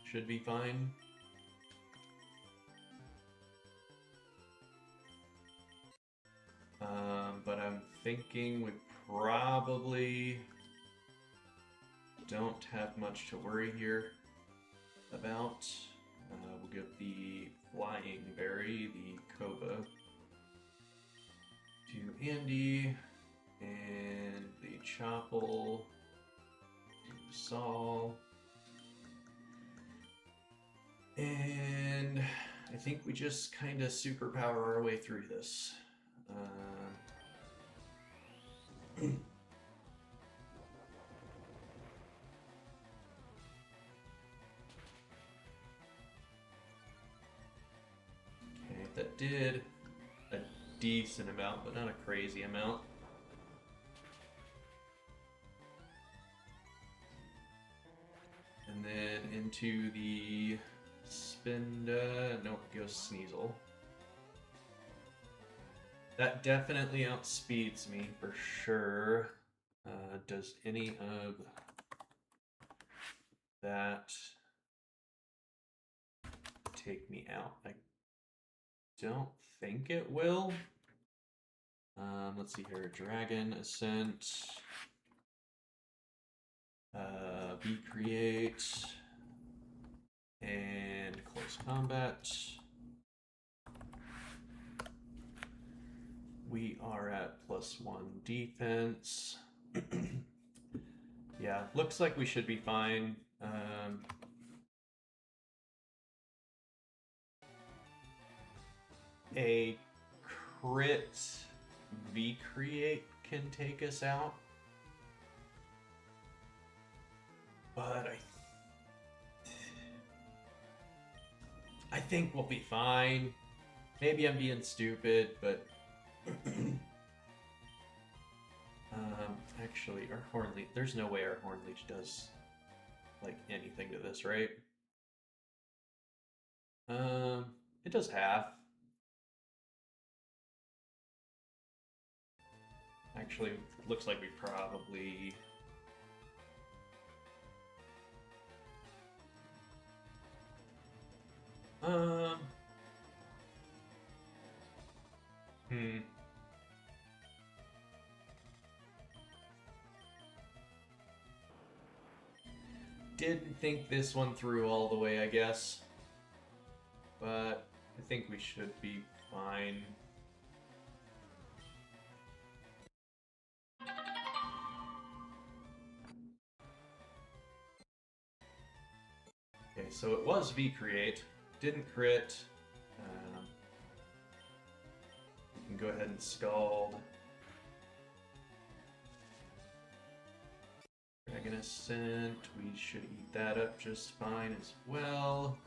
should be fine. But I'm thinking we probably don't have much to worry here about. We'll give the Flying Berry, the Koba, to Andy, and the Chople to Saul. And I think we just kind of superpower our way through this. Okay, that did a decent amount, but not a crazy amount. And then into the Spinda, nope, goes Sneasel. That definitely outspeeds me for sure. Does any of that take me out? I don't think it will. Let's see here. Dragon Ascent. V-Create. And Close Combat. We are at +1 defense. Yeah, looks like we should be fine. A crit V-Create can take us out. But I think we'll be fine. Maybe I'm being stupid, but actually, our Hornleech, there's no way our Hornleech does like anything to this, right? It does half. Actually, looks like we probably... Didn't think this one through all the way, I guess. But I think we should be fine. Okay, so it was V-Create. Didn't crit. We can go ahead and Scald. Dragon Ascent. We should eat that up just fine as well.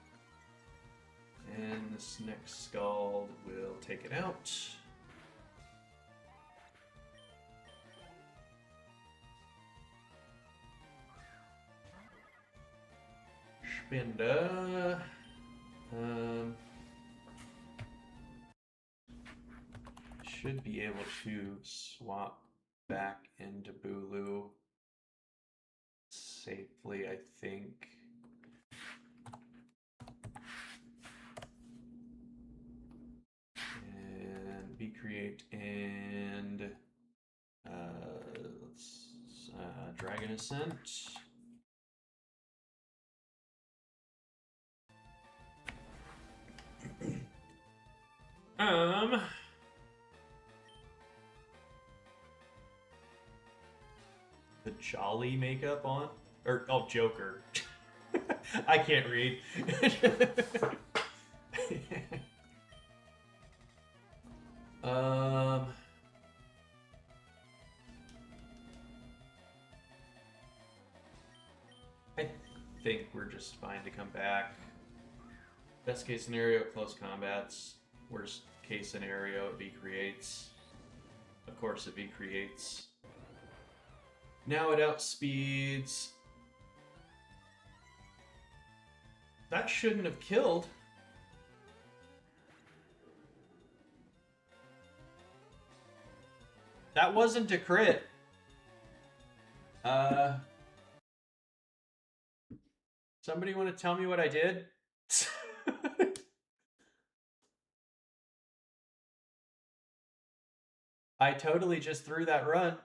And this next Scald will take it out. Spinda. Should be able to swap back into Bulu safely, I think. And V-Create and Dragon Ascent. The Jolly makeup on? Or, oh, Joker. I can't read. I think we're just fine to come back. Best case scenario, close combats. Worst case scenario, it V-Creates. Of course, it V-Creates. Now it outspeeds. That shouldn't have killed. That wasn't a crit. Somebody want to tell me what I did? I totally just threw that run.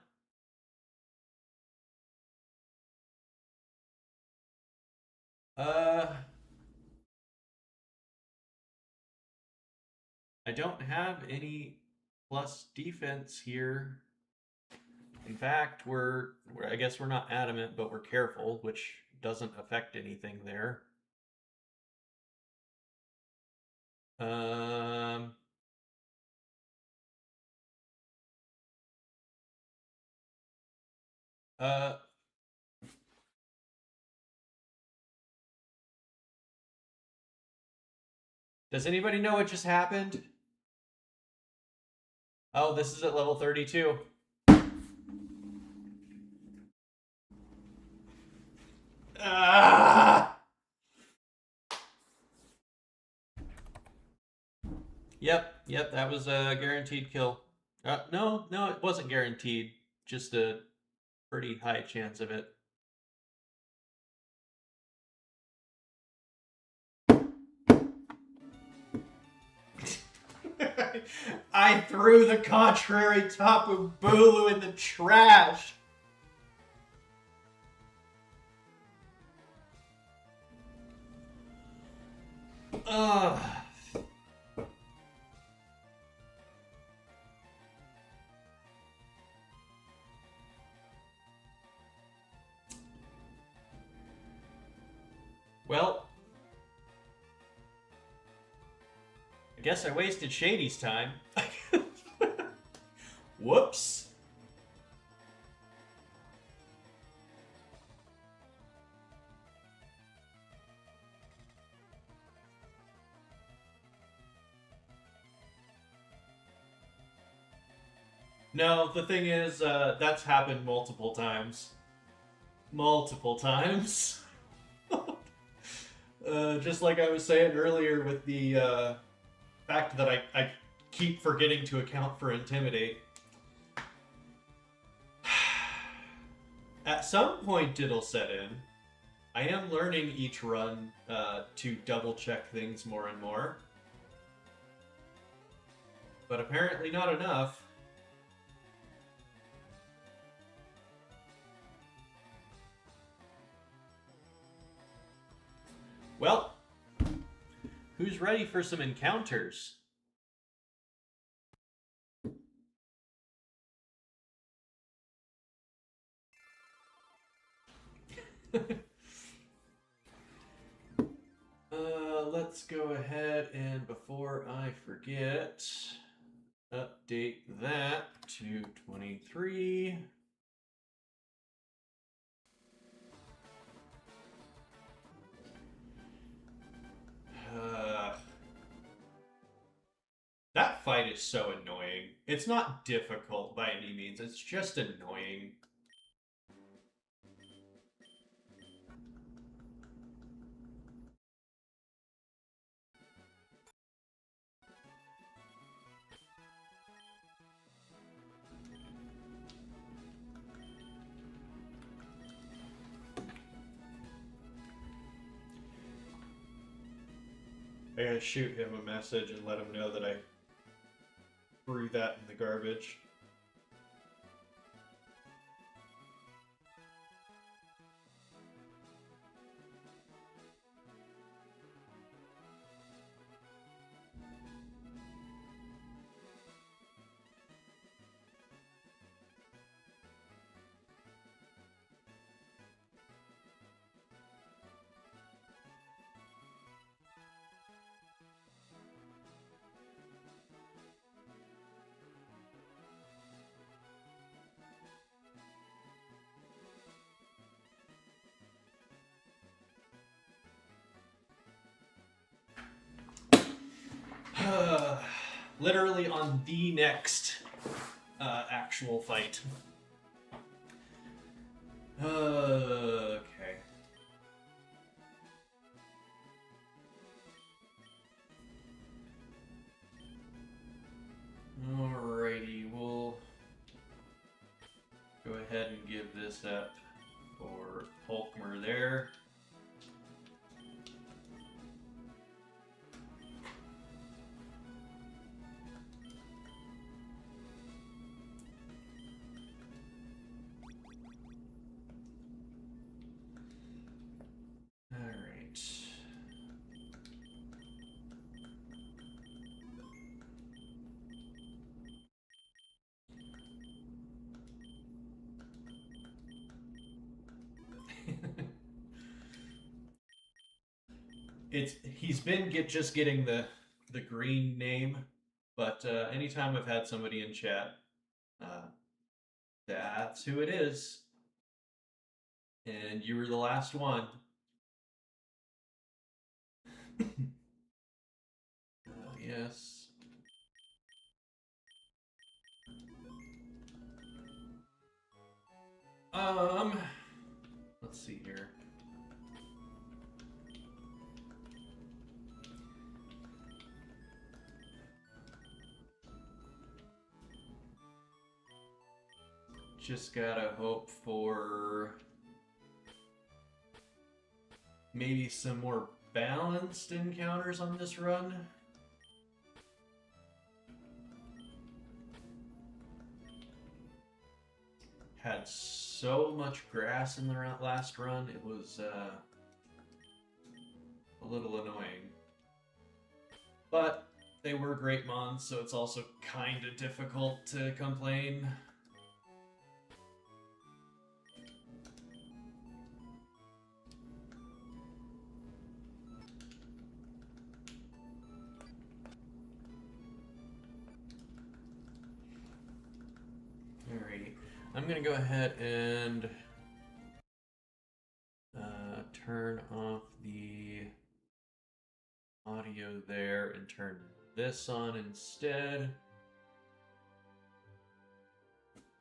I don't have any plus defense here. In fact, I guess we're not adamant, but we're careful, which doesn't affect anything there. Does anybody know what just happened? Oh, this is at level 32. Ah! Yep, that was a guaranteed kill. No, it wasn't guaranteed. Just a pretty high chance of it. I threw the contrary Tapu Bulu in the trash. Ugh. Well, I guess I wasted Shady's time. Whoops. No, the thing is, that's happened multiple times. Multiple times. Just like I was saying earlier with the fact that I keep forgetting to account for Intimidate. At some point, it'll set in. I am learning each run to double check things more and more. But apparently not enough. Well, who's ready for some encounters? Let's go ahead and, before I forget, update that to 23. That fight is so annoying. It's not difficult by any means, it's just annoying. I gotta shoot him a message and let him know that I threw that in the garbage. Literally on the next actual fight. Okay. Alrighty, we'll go ahead and give this up for Polkmer there. Alright. He's been just getting the green name, but anytime I've had somebody in chat, that's who it is. And you were the last one. Yes. Let's see here. Just gotta hope for maybe some more balanced encounters on this run. Had so much grass in the last run, it was a little annoying. But they were great mons, so it's also kind of difficult to complain. Alrighty, I'm gonna go ahead and turn off the audio there and turn this on instead.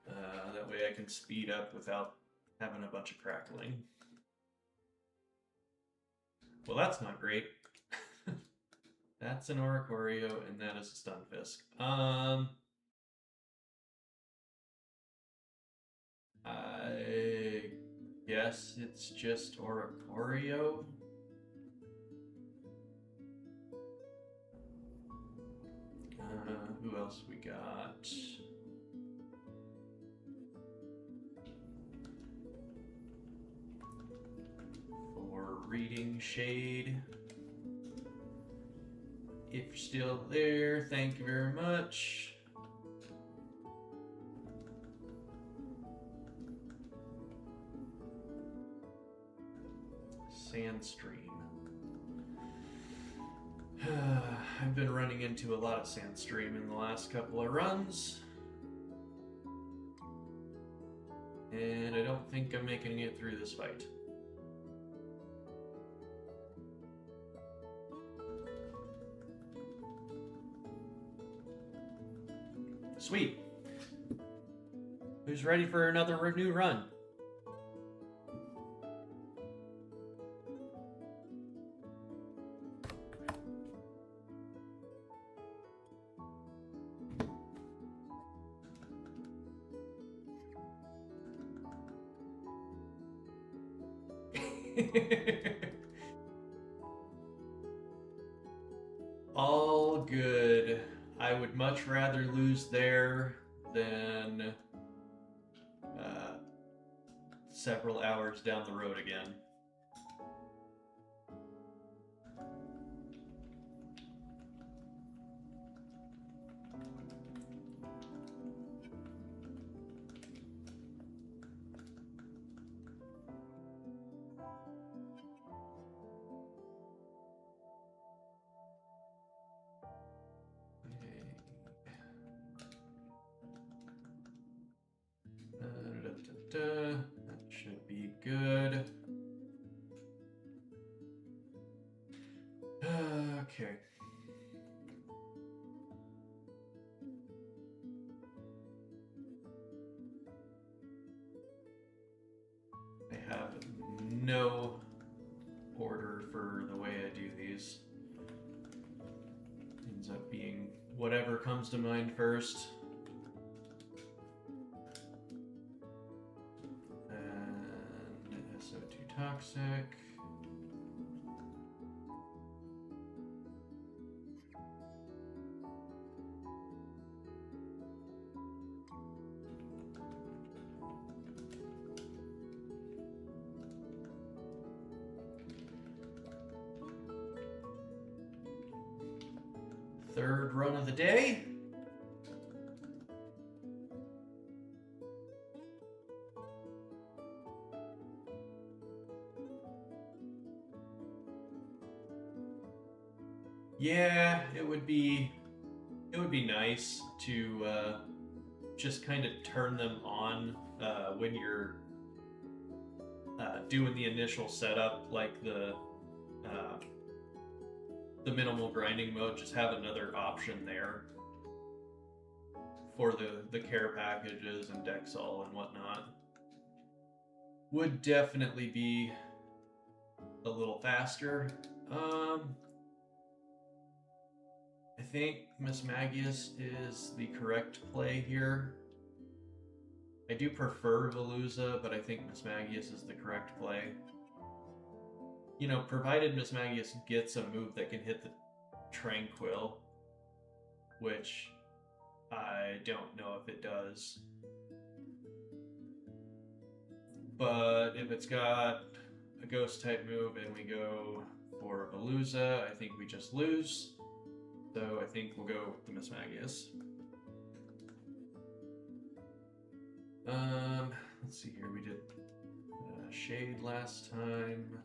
That way I can speed up without having a bunch of crackling. Well, that's not great. That's an Oricorio, and that is a Stunfisk. I Yes, it's just Oricorio. Who else we got? For Reading Shade. If you're still there, thank you very much. Sandstream. I've been running into a lot of Sandstream in the last couple of runs. And I don't think I'm making it through this fight. Sweet. Who's ready for another new run? All good. I would much rather lose there than several hours down the road again. That should be good. Okay. I have no order for the way I do these. Ends up being whatever comes to mind first. And SO2 toxic. Third run of the day. Yeah, it would be nice to just kind of turn them on when you're doing the initial setup, like the minimal grinding mode. Just have another option there for the care packages and Dexol and whatnot. Would definitely be a little faster. I think Miss Magius is the correct play here. I do prefer Veluza, but I think Miss Magius is the correct play. You know, provided Miss Magius gets a move that can hit the Tranquil, which I don't know if it does. But if it's got a ghost type move and we go for Veluza, I think we just lose. So I think we'll go with the Miss Magius. Let's see here. We did Shade last time.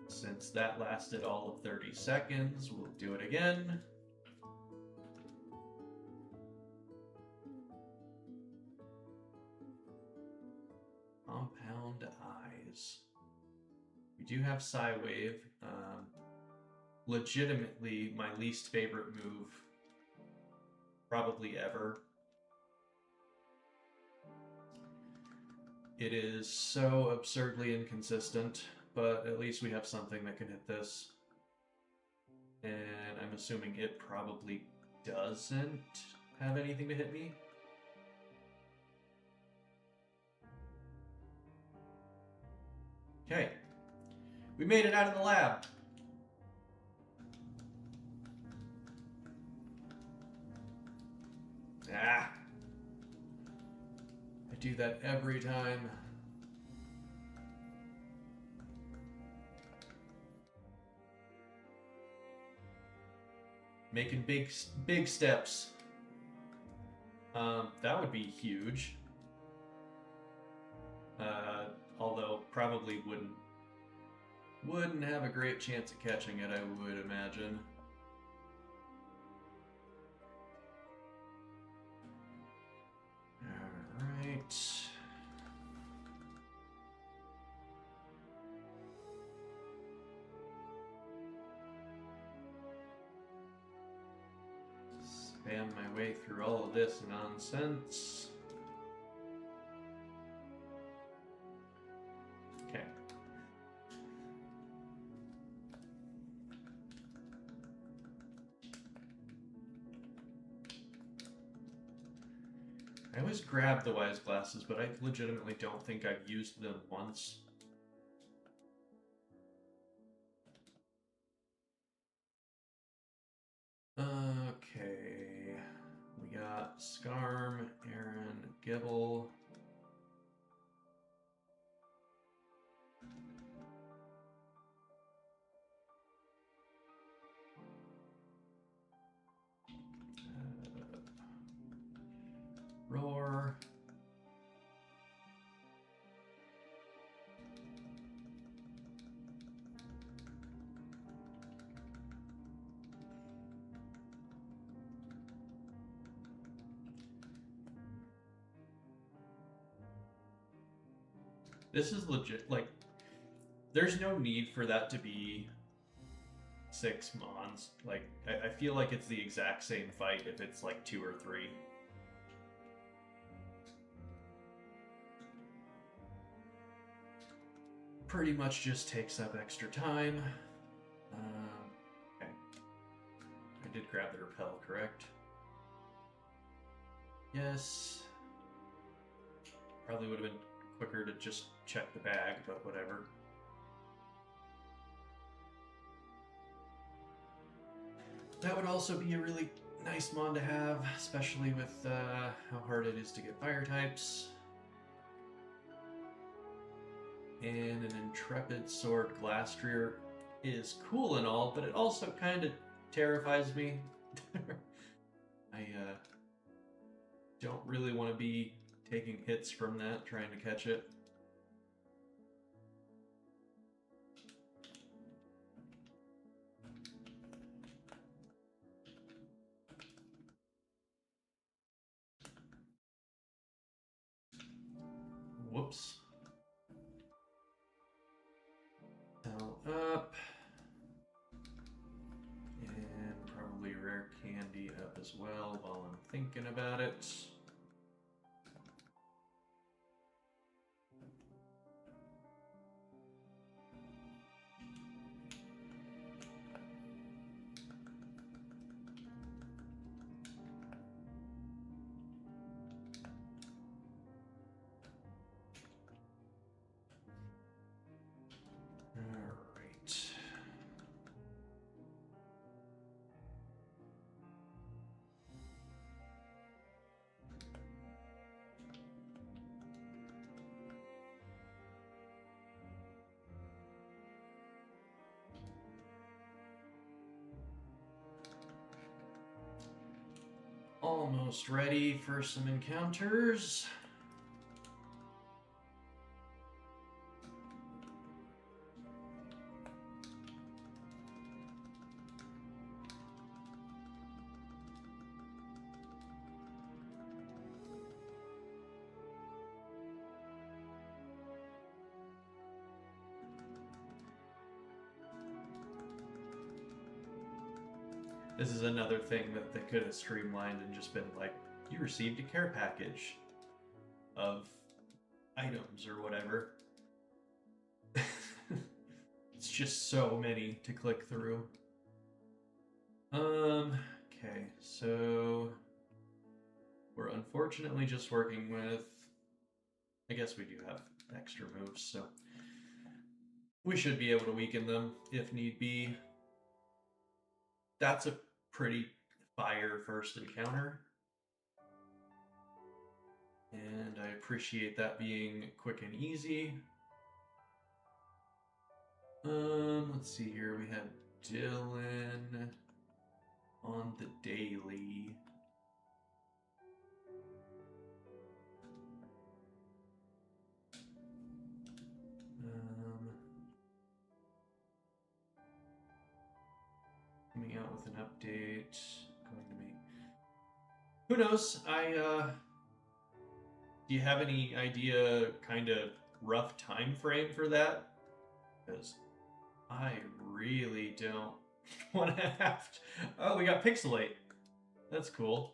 Since that lasted all of 30 seconds, we'll do it again. Compound Eyes. We do have Psywave. Legitimately my least favorite move probably ever. It is so absurdly inconsistent, but at least we have something that can hit this. And I'm assuming it probably doesn't have anything to hit me. Okay. We made it out of the lab. Ah. I do that every time. Making big steps. That would be huge. Although probably wouldn't have a great chance at catching it, I would imagine. All right. Spam my way through all of this nonsense. Okay. I always grab the wise glasses, but I legitimately don't think I've used them once. Okay. We got Scarm, Aaron, Gibble. Roar. This is legit, like, there's no need for that to be 6 Mons. Like, I feel like it's the exact same fight if it's like 2 or 3. Pretty much just takes up extra time. Okay. I did grab the repel, correct? Yes. Probably would have been quicker to just check the bag, but whatever. That would also be a really nice mon to have, especially with how hard it is to get fire types. And an Intrepid Sword Glastrier is cool and all, but it also kind of terrifies me. I don't really want to be taking hits from that, trying to catch it. Whoops. Hell up. And probably rare candy up as well while I'm thinking about it. Almost ready for some encounters. This is another thing that they could have streamlined and just been like, you received a care package of items or whatever. It's just so many to click through. Okay, so we're unfortunately just working with, I guess we do have extra moves, so we should be able to weaken them if need be. That's a pretty fire first encounter. And I appreciate that being quick and easy. Let's see here. We had Dylan on the daily. Coming out with an update. Going to be. Who knows? Do you have any idea, kind of rough time frame for that? Because I really don't want to have to. Oh, we got Pixelate. That's cool.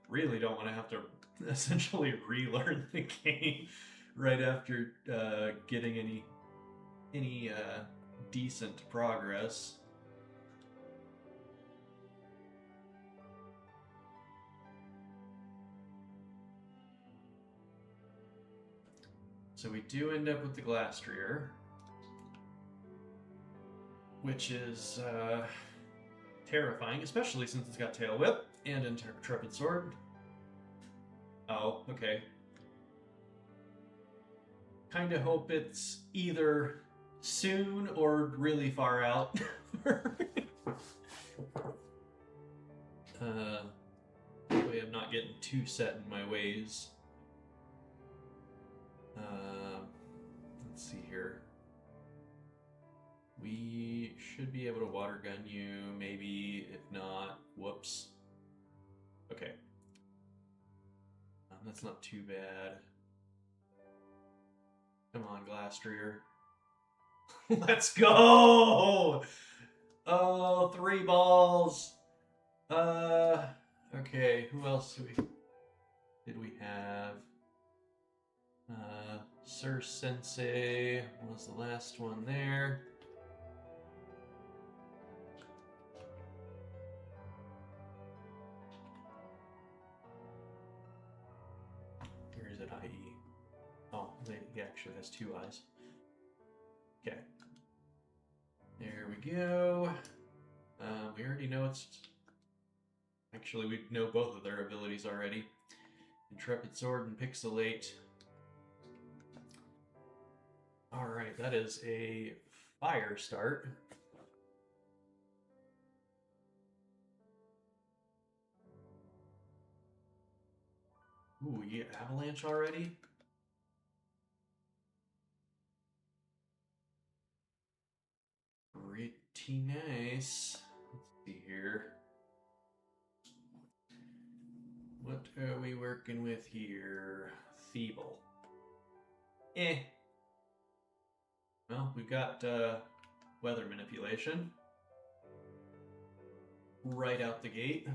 Really don't want to have to essentially relearn the game right after getting any decent progress. So we do end up with the Glastrier, which is terrifying, especially since it's got Tail Whip and Intrepid Sword. Oh, okay. Kind of hope it's either soon or really far out. That way I'm not getting too set in my ways. Let's see here. We should be able to water gun you, maybe. If not, whoops. Okay. That's not too bad. Come on, Glastrier. Let's go! Oh, 3 balls. Okay, who else did we have? Sir Sensei was the last one there. Where is it, IE? Oh, he actually has 2 eyes. Okay. There we go. We already know it's... Actually, we know both of their abilities already. Intrepid Sword and Pixelate. Alright, that is a fire start. Ooh, you get Avalanche already? Pretty nice. Let's see here. What are we working with here? Feeble. Well, we've got weather manipulation right out the gate.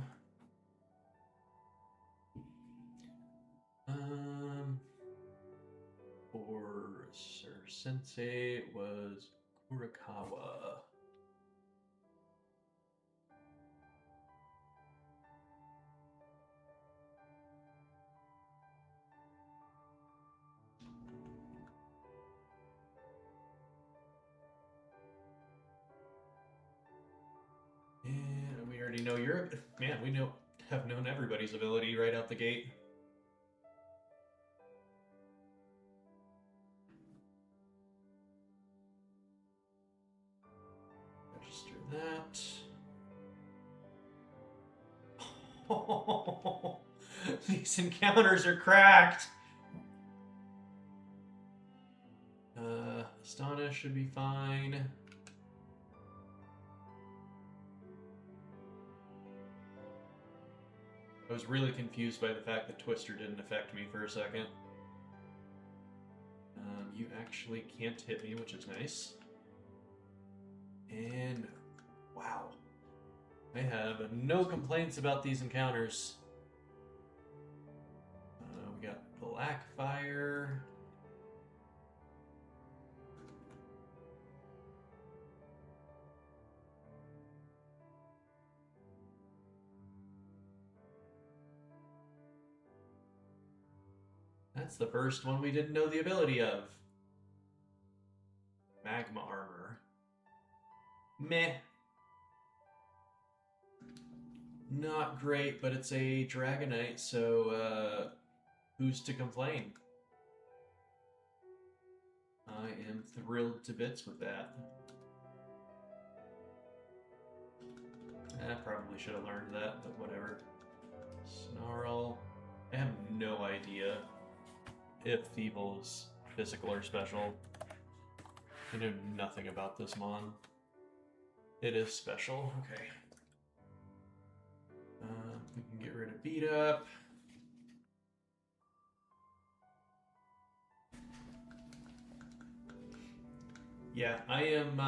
For Sir Sensei was Kurakawa. And we already know your... Man, we have known everybody's ability right out the gate. Register that. Oh, these encounters are cracked. Astonish should be fine. I was really confused by the fact that Twister didn't affect me for a second. You actually can't hit me, which is nice. And wow. I have no complaints about these encounters. We got Black Fire. That's the first one we didn't know the ability of. magma armor. Meh. Not great, but it's a Dragonite, so who's to complain? I am thrilled to bits with that. I probably should have learned that, but whatever. Snarl. I have no idea if Feeble's physical or special. I know nothing about this mon. It is special. Okay. We can get rid of beat up. Yeah, I am.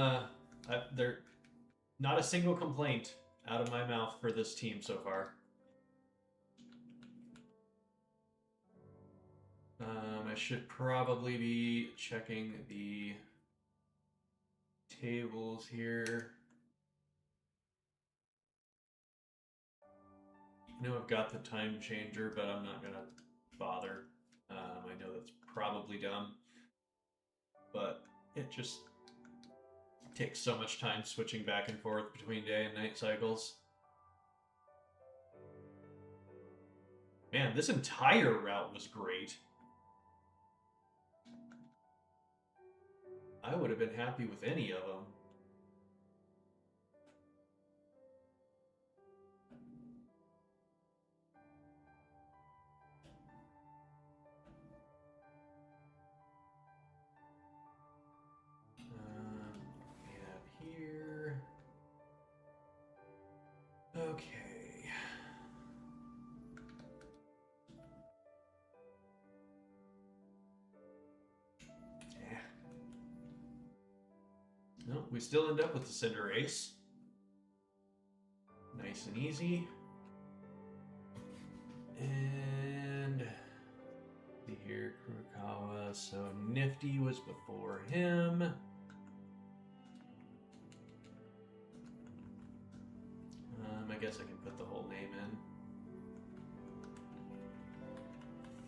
There, not a single complaint out of my mouth for this team so far. I should probably be checking the tables here. I know I've got the time changer, but I'm not gonna bother. I know that's probably dumb, but it just takes so much time switching back and forth between day and night cycles. Man, this entire route was great. I would have been happy with any of them. We have here. Okay. No, we still end up with the Cinderace. Nice and easy. And see here, Kurokawa. So Nifty was before him. I guess I can put the whole name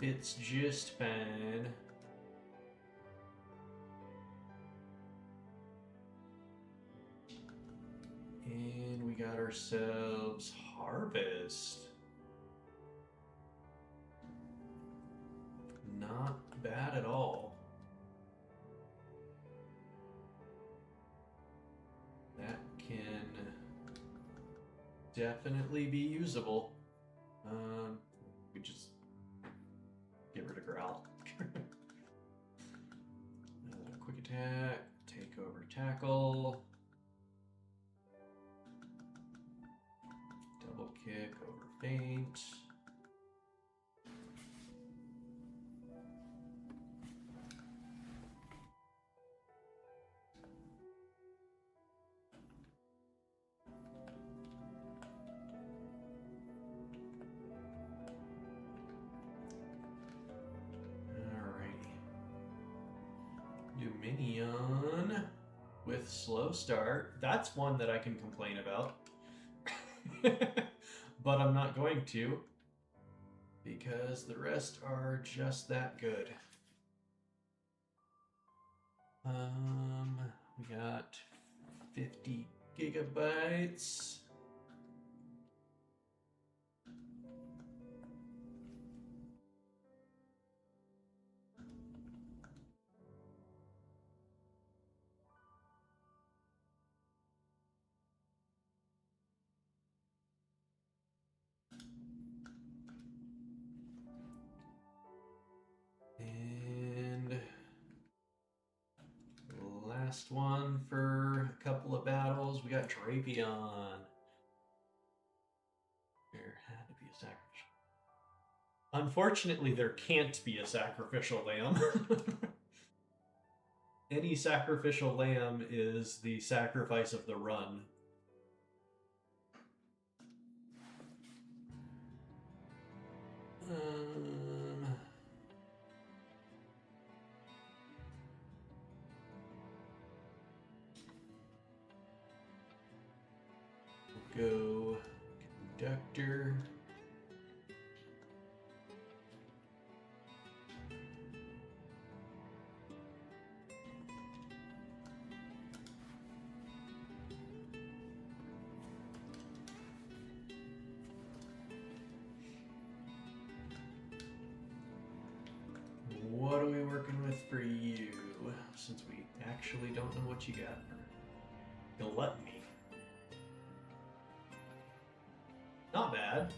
in. Fits just fine. And we got ourselves Harvest. Not bad at all. That can definitely be usable. We just get rid of Growl. Quick attack, take over tackle. Double kick over feint. Dominion with slow start. That's one that I can complain about. But I'm not going to, because the rest are just that good. We got 50 gigabytes. Last one for a couple of battles. We got Drapion. There had to be a sacrificial. Unfortunately, there can't be a sacrificial lamb. Any sacrificial lamb is the sacrifice of the run. Go conductor. with for you, since we actually don't know what you got? Gluttony. Not bad.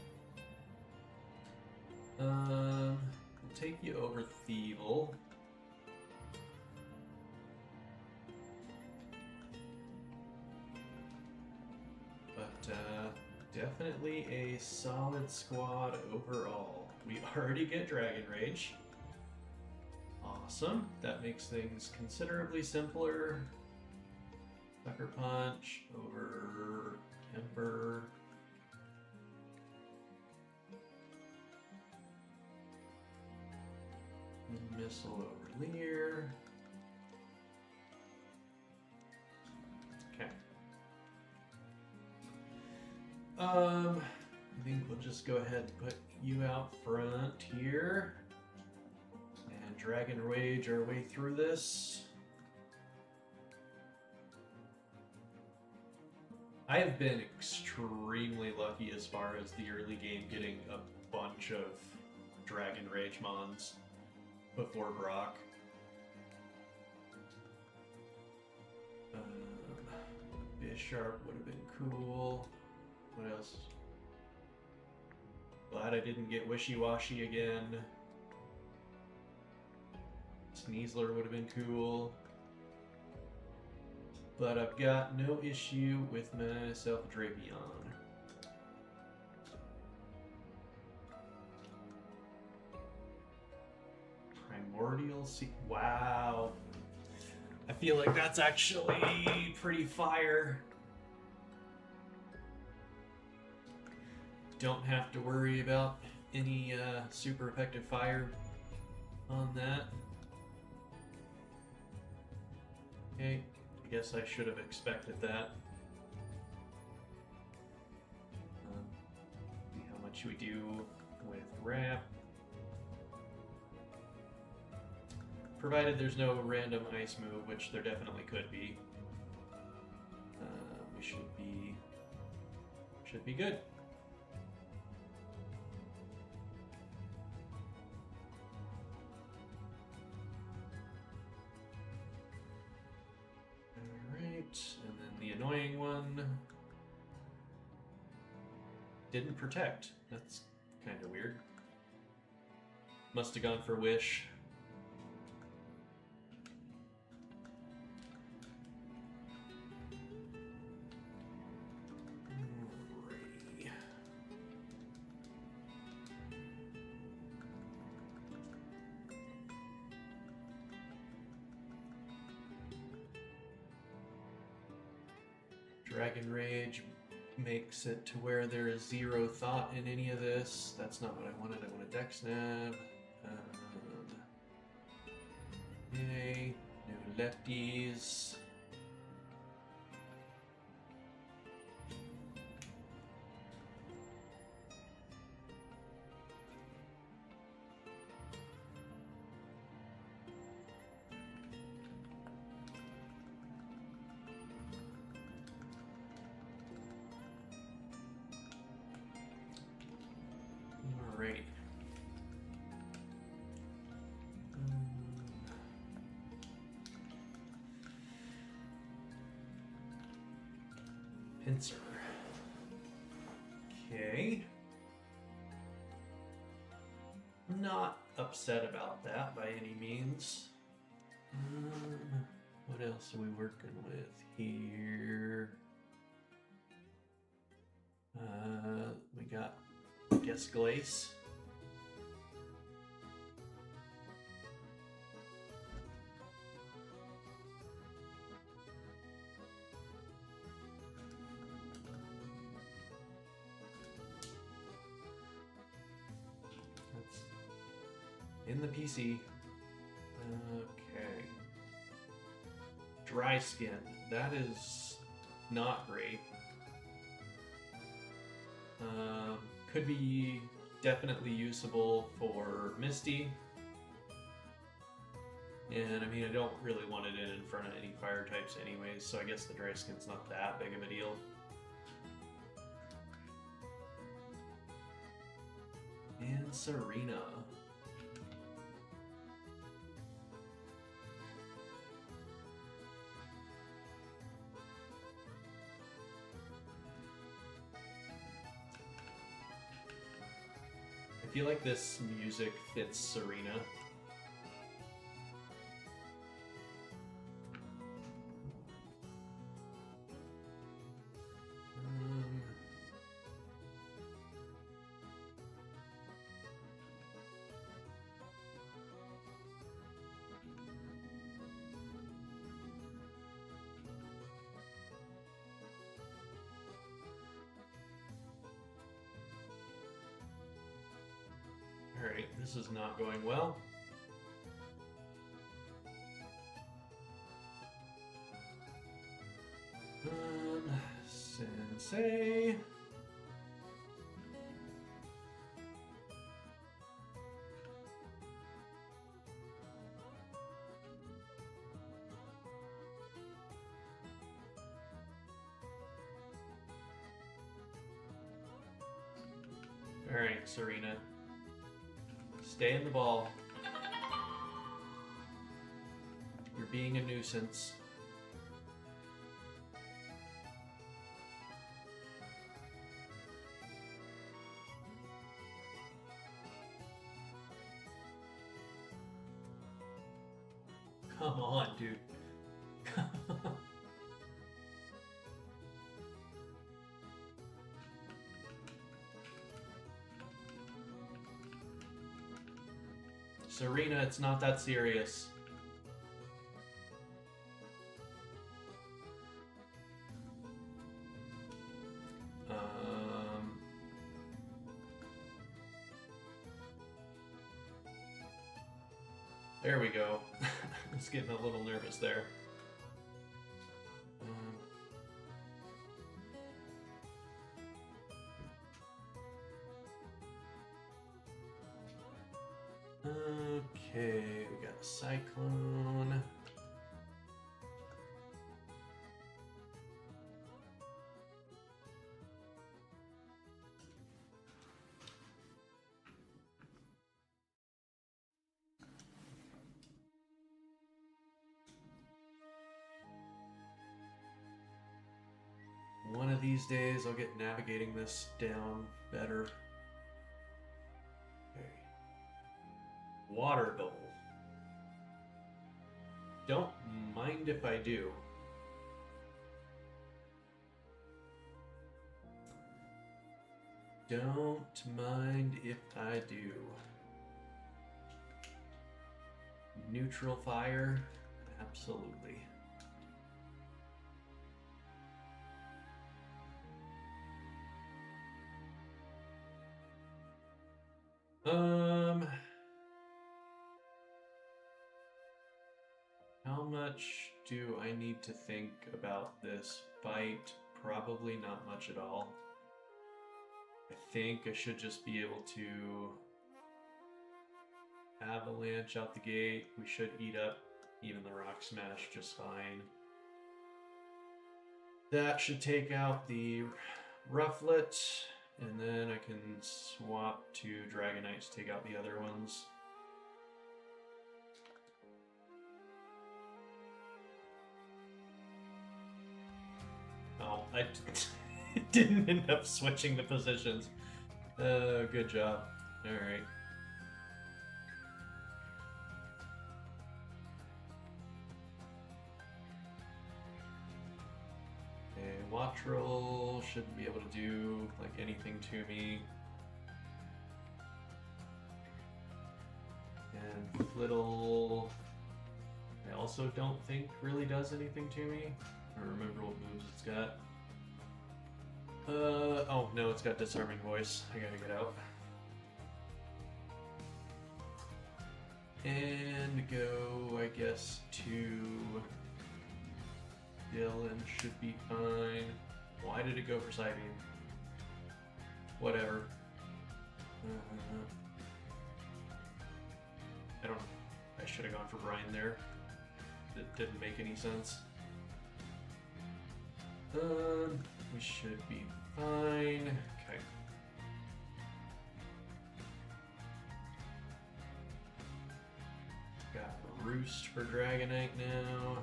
We'll take you over Thievel. But definitely a solid squad overall. We already get Dragon Rage. Awesome. That makes things considerably simpler. Sucker Punch over Ember. Missile over Leer. Okay. I think we'll just go ahead and put you out front here. And Dragon Rage our way through this. I have been extremely lucky as far as the early game getting a bunch of Dragon Rage mons before Brock. Bisharp would have been cool. What else? Glad I didn't get Wishy Washy again. Sneasler would have been cool. But I've got no issue with myself Drapion. Primordial Sea. Wow. I feel like that's actually pretty fire. Don't have to worry about any super effective fire on that. Okay, I guess I should have expected that. See how much we do with Wrap. Provided there's no random ice move, which there definitely could be. We should be good. And then the annoying one didn't protect. That's kind of weird. Must have gone for Wish. Alrighty. Dragon Rage makes it to where there is zero thought in any of this. That's not what I wanted. I want a Dex Nav. Yay. No lefties. Alrighty. Pincer. Okay. Not upset about that by any means. What else are we working with here? We got Guess Glace. That's in the PC. Okay. Dry Skin. That is not great. Could be definitely usable for Misty. And I mean, I don't really want it in front of any fire types anyways, so I guess the Dry Skin's not that big of a deal. And Serena. feel like this music fits Serena. Alright, this is not going well. Sensei. Alright, Serena. Stay in the ball. You're being a nuisance. Come on, dude. Serena, it's not that serious. There we go. I was getting a little nervous there. Okay, we got a cyclone. One of these days I'll get navigating this down better. Okay. Water bowl. Don't mind if I do. Don't mind if I do. Neutral fire? Absolutely. How much do I need to think about this fight? Probably not much at all. I think I should just be able to avalanche out the gate. We should eat up even the rock smash just fine. That should take out the rufflet, and then I can swap to Dragonite to take out the other ones. Oh, I didn't end up switching the positions. Good job. Alright. Okay, Wattrel shouldn't be able to do like anything to me. And Flittle, I also don't think really does anything to me. I don't remember what moves it's got. Oh no, it's got Disarming Voice. I gotta get out. And go, I guess, to Dylan should be fine. Why did it go for Psybeam? Whatever. I don't know. I should have gone for Brian there. It didn't make any sense. We should be fine. Okay. Got Roost for Dragonite now.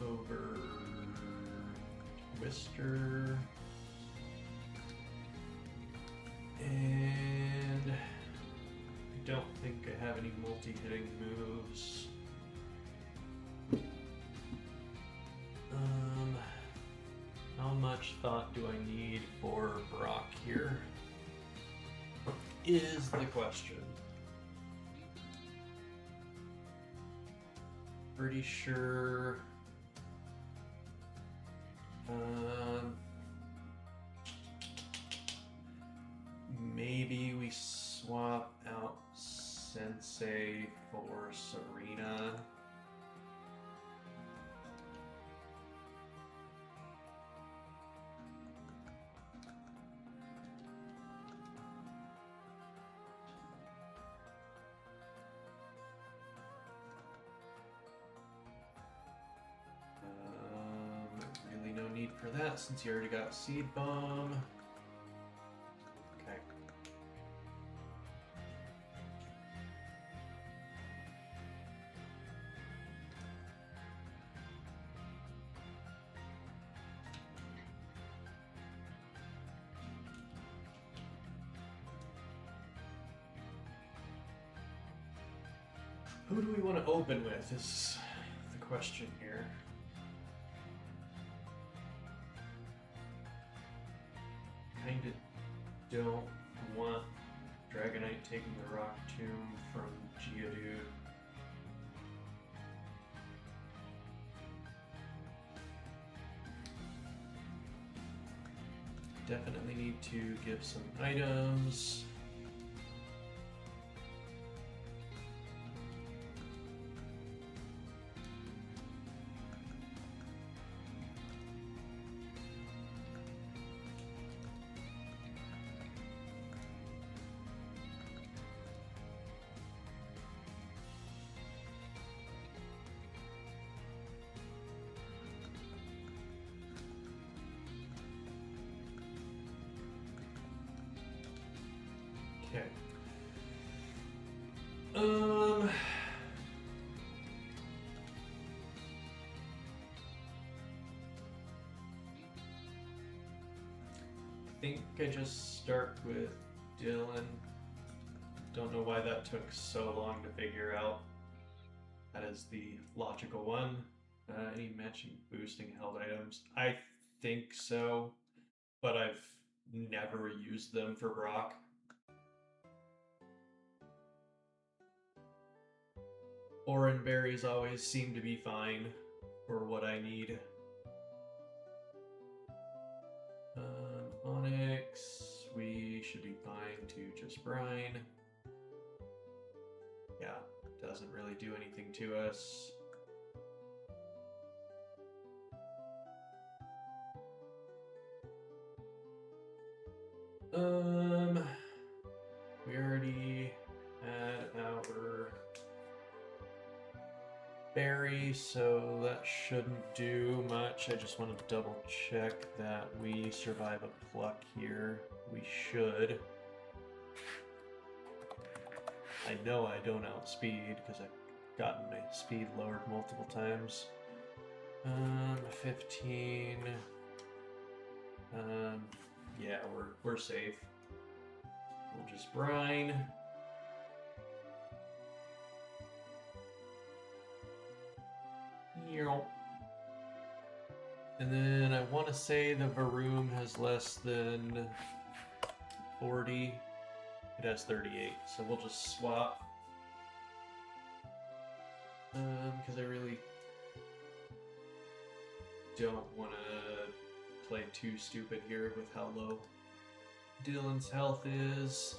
over Twister. And I don't think I have any multi-hitting moves. How much thought do I need for Brock here? Is the question. Pretty sure. Maybe we swap out Sensei for Serena. Really no need for that since you already got Seed Bomb. Okay. Who do we want to open with is the question here. Kinda don't want Dragonite taking the Rock Tomb from Geodude. Definitely need to give some items. Okay. I think I just start with Dylan. Don't know why that took so long to figure out. That is the logical one. Any matching boosting held items? I think so, but I've never used them for Brock. Oran berries always seem to be fine for what I need. Onyx, we should be fine to just brine. Yeah, doesn't really do anything to us. We already had our berry, so that shouldn't do much. I just want to double check that we survive a pluck here. We should. I know I don't outspeed because I've gotten my speed lowered multiple times. 15. Yeah, we're safe. We'll just brine. And then I want to say the Varoom has less than 40. It has 38, so we'll just swap. Because I really don't want to play too stupid here with how low Dylan's health is.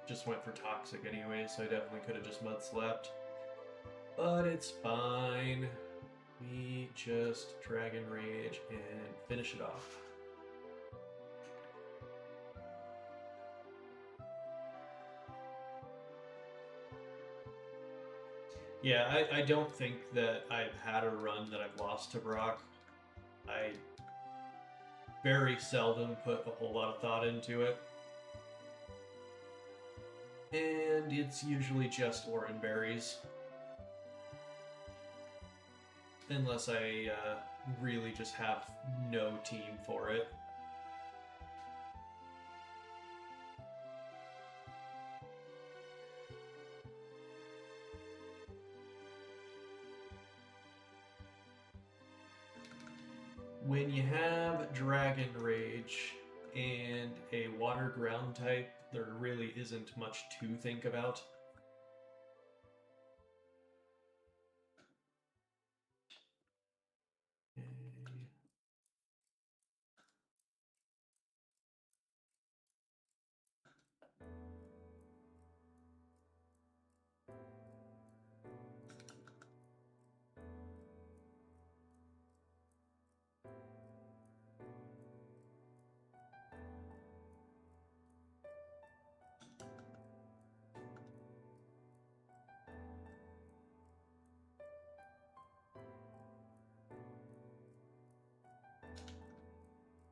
Just went for toxic anyway, so I definitely could have just mud slapped. But it's fine. We just Dragon Rage and finish it off. Yeah, I don't think that I've had a run that I've lost to Brock. I very seldom put a whole lot of thought into it. And it's usually just Oran berries. Unless I really just have no team for it. When you have Dragon Rage and a water ground type, there really isn't much to think about. Okay.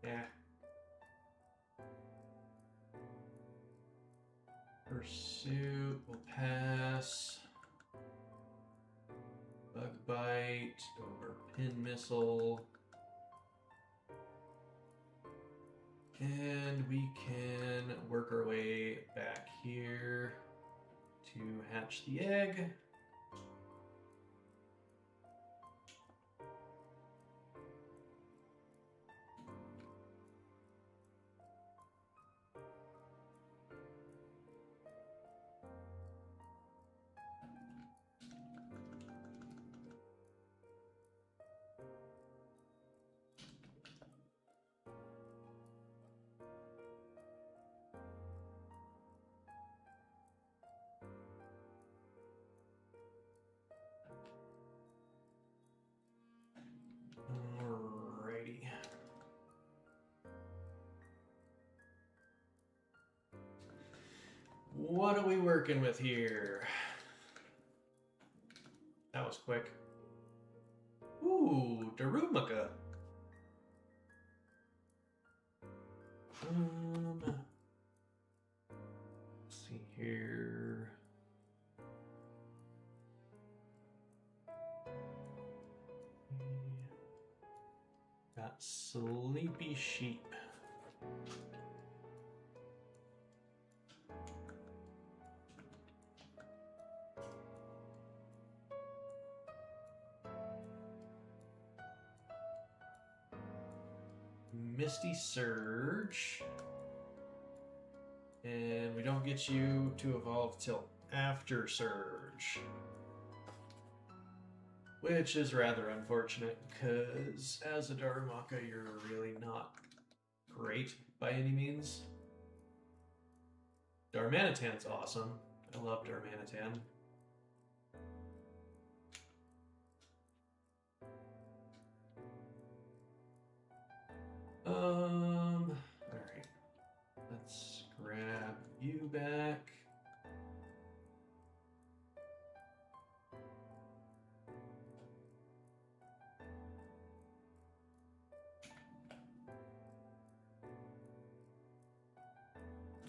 Yeah. Pursuit will pass. Bug bite over pin missile. And we can work our way back here to hatch the egg. Alrighty. What are we working with here? That was quick. Ooh, Darumaka. Let's see here. Got Sleepy Sheep. Misty Surge. And we don't get you to evolve till after Surge. Which is rather unfortunate, because as a Darumaka, you're really not great by any means. Darmanitan's awesome. I love Darmanitan. Alright. Let's grab you back.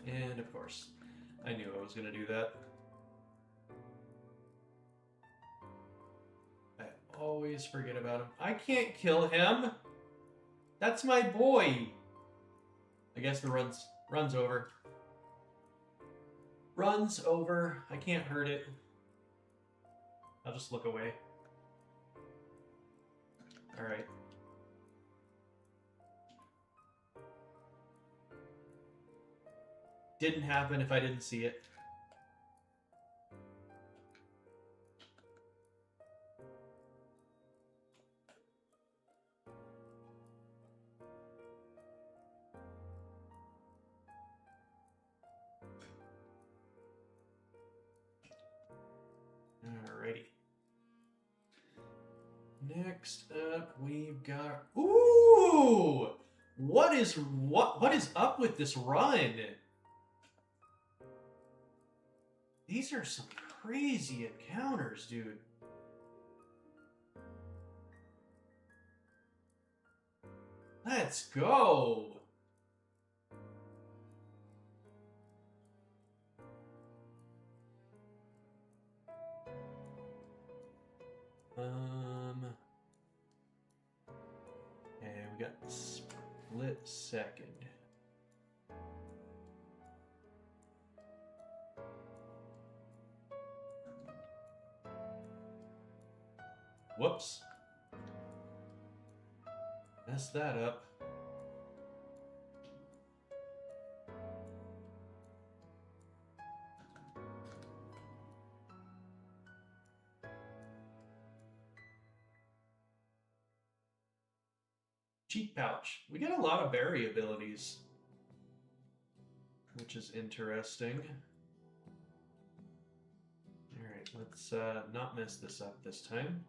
And of course, I knew I was going to do that. I always forget about him. I can't kill him! That's my boy! I guess the run's over. Run's over. I can't hurt it. I'll just look away. Alright. Didn't happen if I didn't see it. Alrighty. Next up, we've got... Ooh! What is up with this run? These are some crazy encounters, dude. Let's go! second. Whoops. Messed that up. Cheek pouch. We get a lot of berry abilities, which is interesting. Alright, let's not mess this up this time.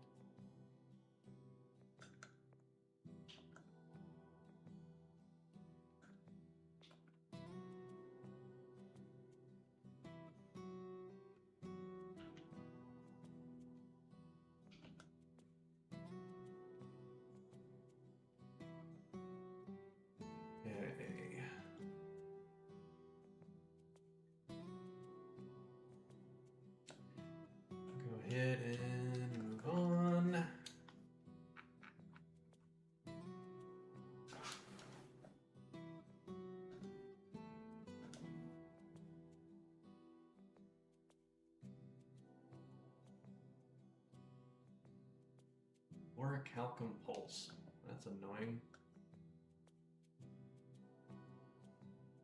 Go ahead and move on. Orichalcum pulse. That's annoying.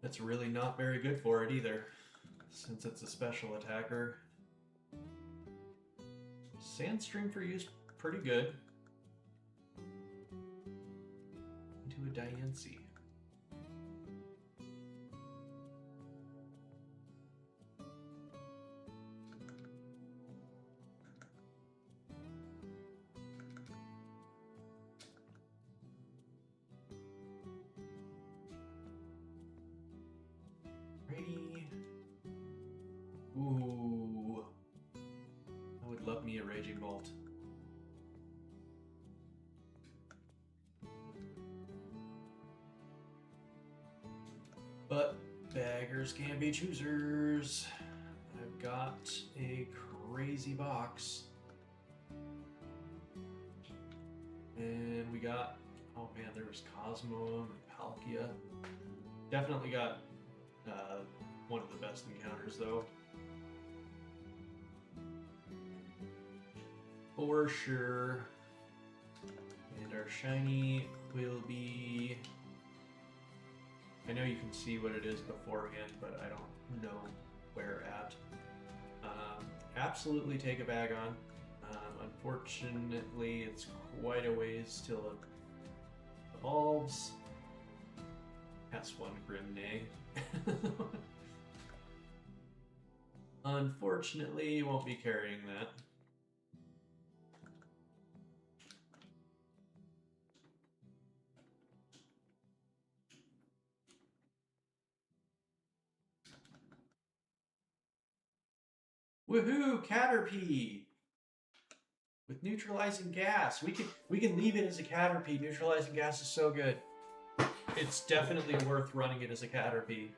That's really not very good for it either, since it's a special attacker. Sandstream for use, pretty good. Into a Diancie. Ooh. I would love me a Raging Bolt. But beggars can't be choosers. I've got a crazy box. And we got, oh man, there was Cosmoem and Palkia. Definitely got one of the best encounters though. For sure. And our shiny will be... I know you can see what it is beforehand, but I don't know where at. Absolutely take a bag on. Unfortunately, it's quite a ways till it evolves. S1 Grimnay. Unfortunately, you won't be carrying that. Woohoo, Caterpie! With neutralizing gas. We can leave it as a Caterpie. Neutralizing gas is so good. It's definitely worth running it as a Caterpie.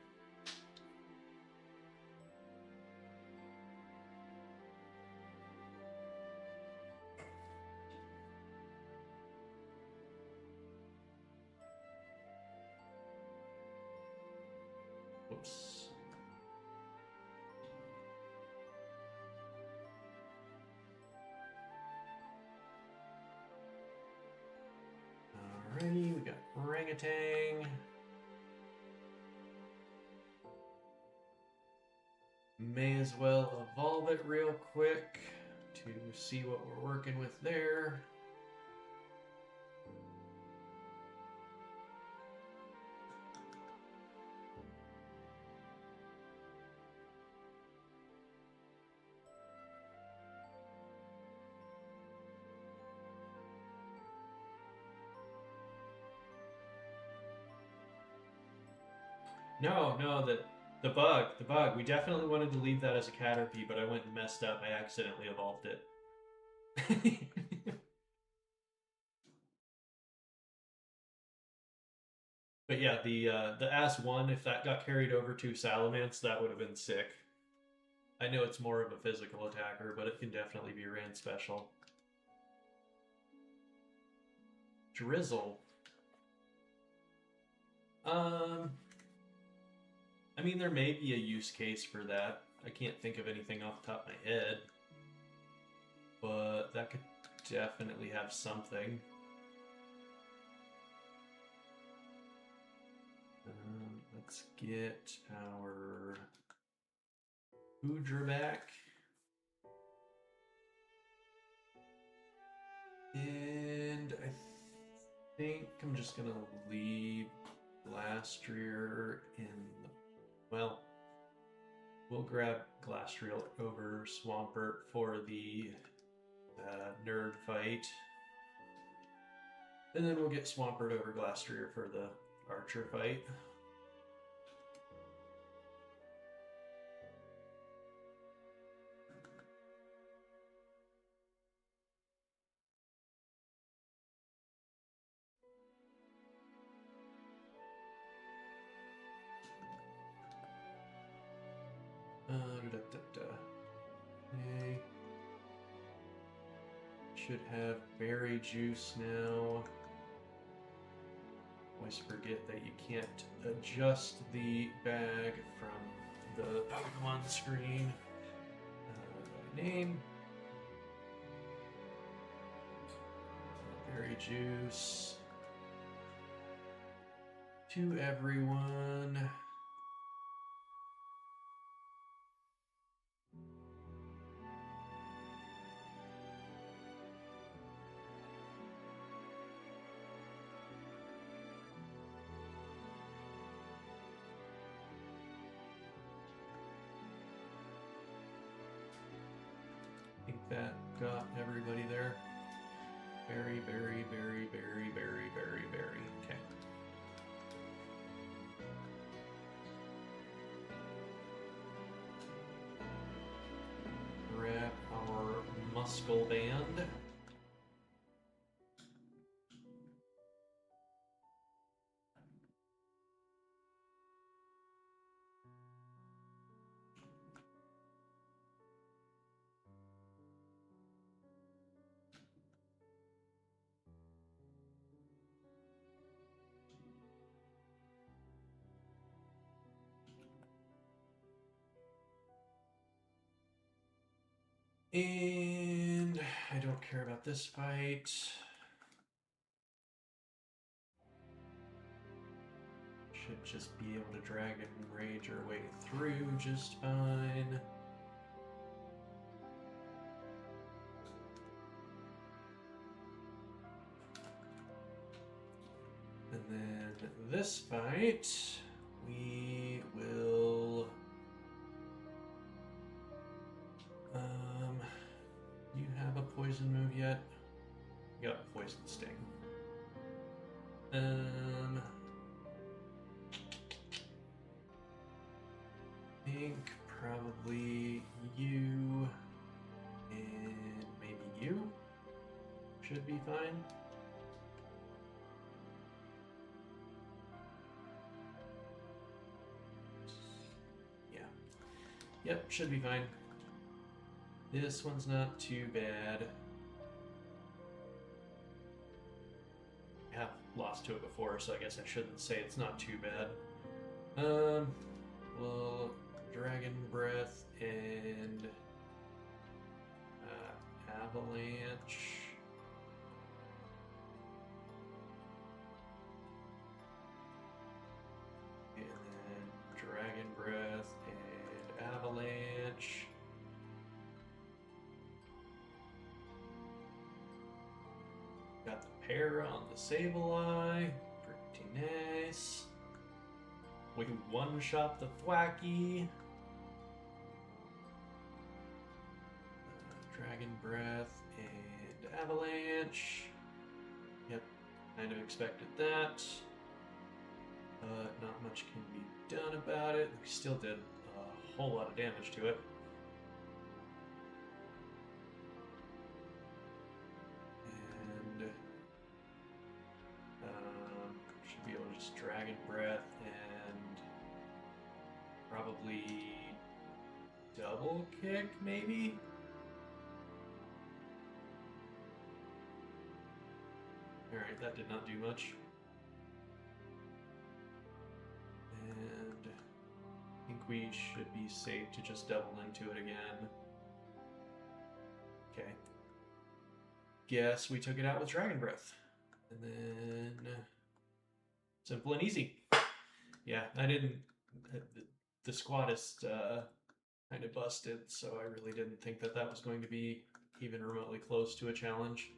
Whoops. Alrighty, we got Orangutan. May as well evolve it real quick to see what we're working with there. No, the bug. We definitely wanted to leave that as a Caterpie, but I went and messed up. I accidentally evolved it. But yeah, the S1, if that got carried over to Salamence, that would have been sick. I know it's more of a physical attacker, but it can definitely be ran special. Drizzle. I mean, there may be a use case for that. I can't think of anything off the top of my head, but that could definitely have something. Let's get our Boudre back. And I think I'm just gonna leave Glastrier in the... Well, we'll grab Glastrier over Swampert for the nerd fight. And then we'll get Swampert over Glastrier for the archer fight. Okay. Should have berry juice now. Always forget that you can't adjust the bag from the Pokemon screen. Name. Berry juice. To everyone. I think that got everybody there. Berry, berry, berry, berry, berry, berry, berry. Okay. Grab our muscle band. And I don't care about this fight. Should just be able to Dragon Rage our way through just fine. And then this fight, we will... you have a poison move yet? You got a poison sting. I think probably you and maybe you should be fine. Yeah. Yep, should be fine. This one's not too bad. I have lost to it before, so I guess I shouldn't say it's not too bad. Well, Dragon Breath and Avalanche. And then Dragon Breath and Avalanche. Got the pair on the Sableye. Pretty nice. We can one-shot the Thwacky. Dragon Breath and Avalanche. Yep, kind of expected that. Not much can be done about it. We still did a whole lot of damage to it. And should be able to just Dragon Breath and probably double kick, maybe? Alright, that did not do much. we should be safe to just double into it again. Okay. Guess we took it out with Dragon Breath. And then... simple and easy. Yeah, I didn't... The squattist kind of busted, so I really didn't think that that was going to be even remotely close to a challenge.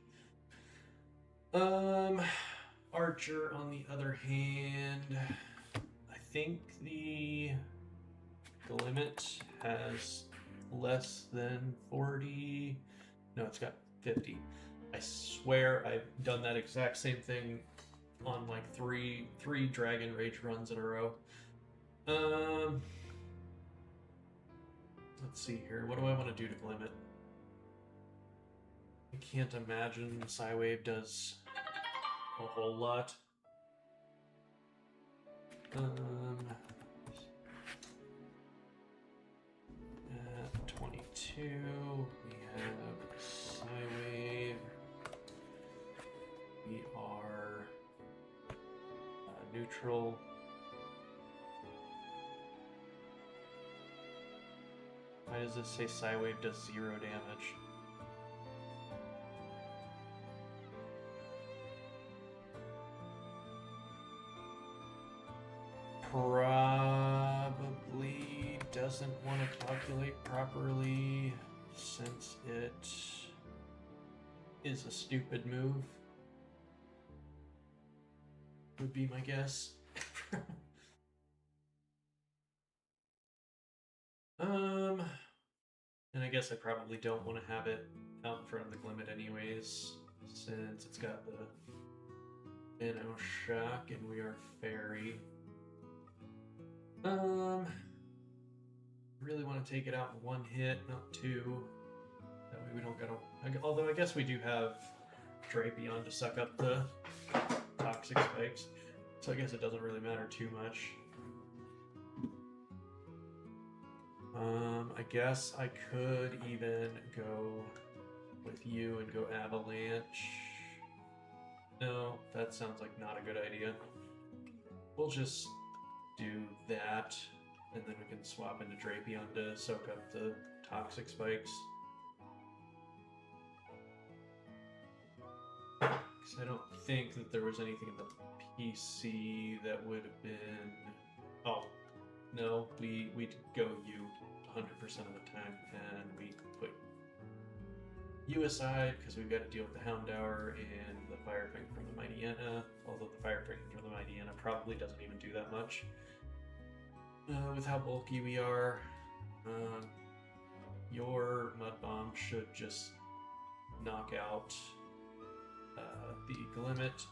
Archer, on the other hand, I think the limit has less than 40. No, it's got 50. I swear I've done that exact same thing on like three Dragon Rage runs in a row. Let's see here. What do I want to do to limit? I can't imagine Psywave does a whole lot. At 22, we have Psywave. We are neutral. Why does this say Psywave does 0 damage? Probably doesn't want to calculate properly since it is a stupid move. Would be my guess. And I guess I probably don't want to have it out in front of the Glimmet anyways, since it's got the Minnow Shock and we are Fairy. Really want to take it out in 1 hit, not 2. That way we don't gotta... Although I guess we do have Drapion to suck up the toxic spikes, so I guess it doesn't really matter too much. I guess I could even go with you and go Avalanche. No, that sounds like not a good idea. We'll just do that, and then we can swap into Drapion to soak up the toxic spikes. Because I don't think that there was anything in the PC that would have been... Oh, no, we go you 100% of the time, and we put you aside because we've got to deal with the Houndour and the Firefang from the Mightyena, although the Firefang from the Mightyena probably doesn't even do that much. With how bulky we are, your Mud Bomb should just knock out the Glimmet.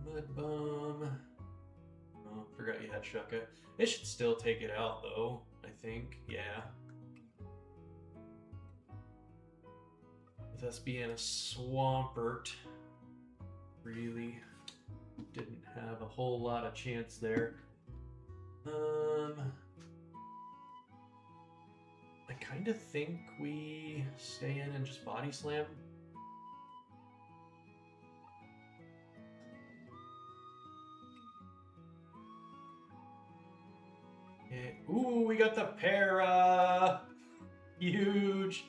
Mud Bomb. Oh, forgot you had Shucka. It should still take it out though, I think. Yeah. With us being a Swampert, really didn't have a whole lot of chance there. I kind of think we stay in and just body slam. Okay. Ooh, we got the para! Huge!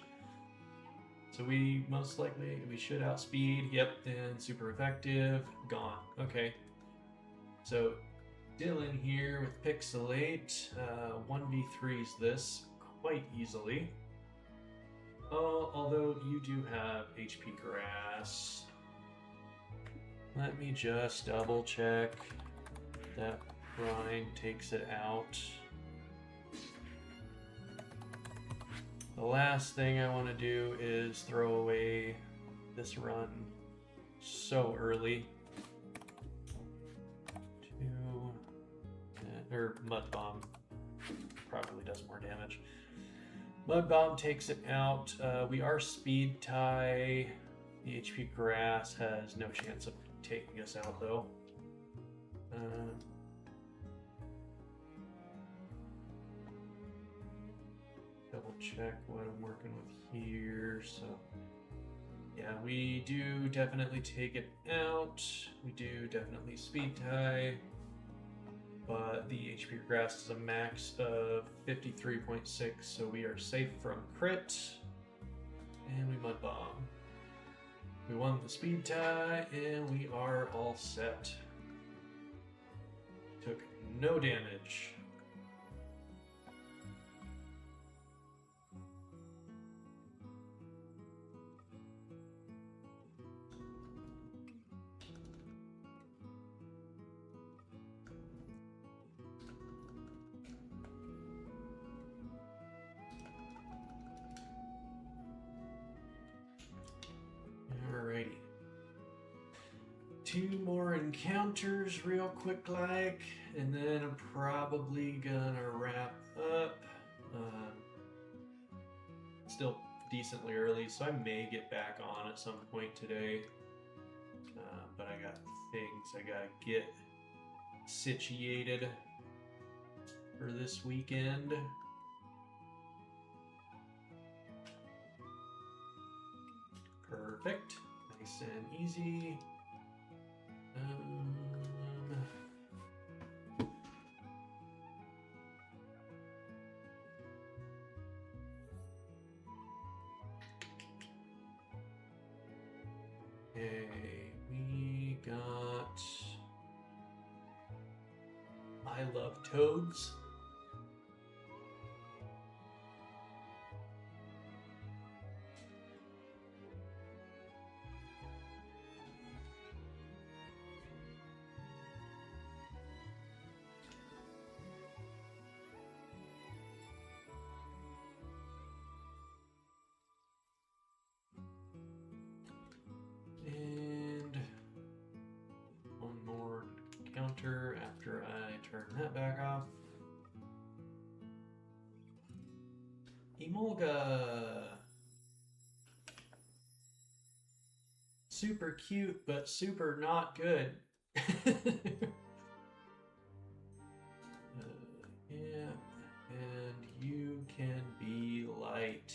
So we most likely, we should outspeed. Yep, and super effective. Gone. Okay. So Dylan here with Pixelate 1v3s this quite easily. Although you do have HP Grass. Let me just double check that Brine takes it out. The last thing I want to do is throw away this run so early. Or Mud Bomb probably does more damage. Mud Bomb takes it out. We are Speed Tie. The HP Grass has no chance of taking us out though. Double double check what I'm working with here. So yeah, we do definitely take it out. We do definitely speed tie. But the HP grass is a max of 53.6, so we are safe from crit. And we mud bomb. We won the speed tie, and we are all set. Took no damage. Alrighty. 2 more encounters real quick like, and then I'm probably gonna wrap up. Still decently early, so I may get back on at some point today. But I got things I gotta get situated for this weekend. Perfect. Nice and easy. Okay, we got I love toads. And one more counter after I turn that back off. Emolga. Super cute, but super not good. Yeah, and you can be light.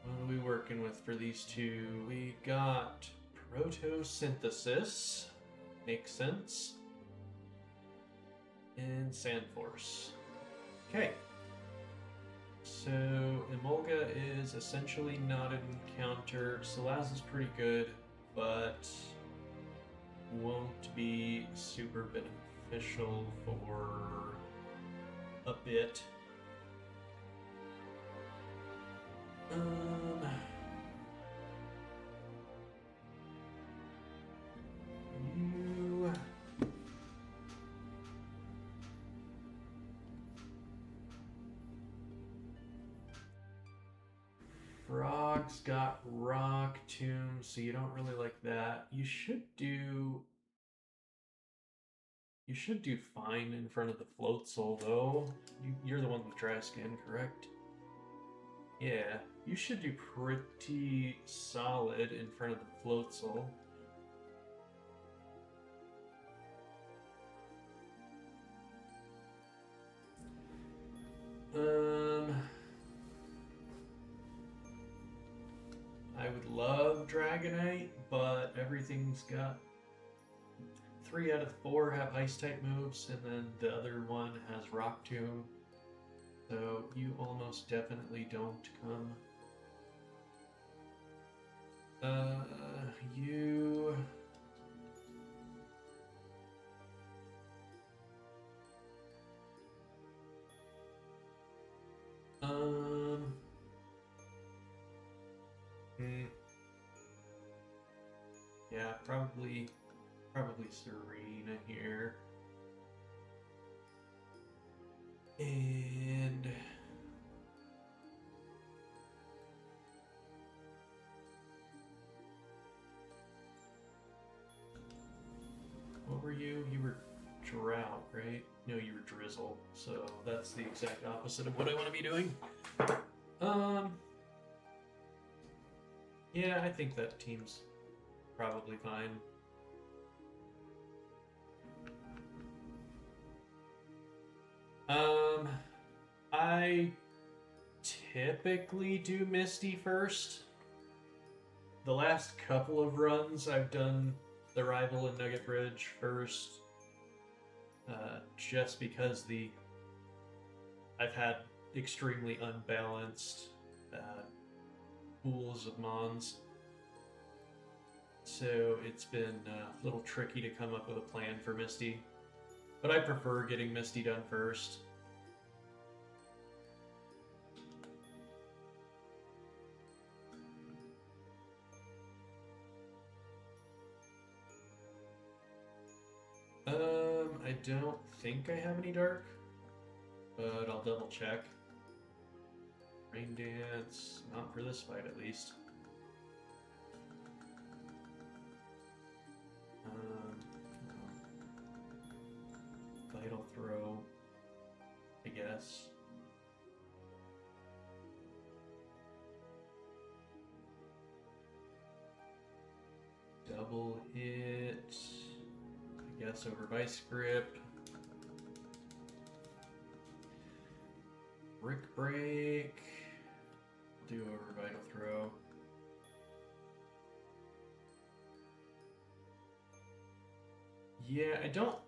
What are we working with for these two? We got Protosynthesis. Makes sense. And Sandforce. Okay. So Emolga is essentially not an encounter. Salaz is pretty good, but won't be super beneficial for a bit. You Frog's got Rock Tomb, so you don't really like that. You should do fine in front of the Float Soul, though. You're the one with dry skin, correct? Yeah, you should do pretty solid in front of the Float Soul. I would love Dragonite, but everything's got 3 out of 4 have ice type moves, and then the other one has Rock Tomb. So you almost definitely don't come. You... Yeah, probably Serena here. And what were you? You were Drought, right? know your drizzle, so that's the exact opposite of what I want to be doing. Yeah, I think that team's probably fine. I typically do Misty first. The last couple of runs, I've done the Rival and Nugget Bridge first, just because I've had extremely unbalanced pools of Mons, so it's been a little tricky to come up with a plan for Misty. But I prefer getting Misty done first. I don't think I have any dark, but I'll double check. Rain Dance, not for this fight at least. Vital Throw, I guess. Double hit, I guess, over Vice Grip. Brick Break, do over Vital Throw. Yeah, I don't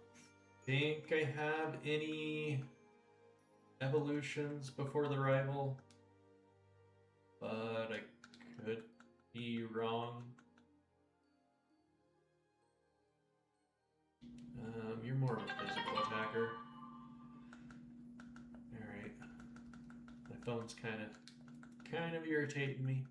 think I have any evolutions before the Rival, but I could be wrong. You're more of a physical attacker. Alright. My phone's kind of irritating me.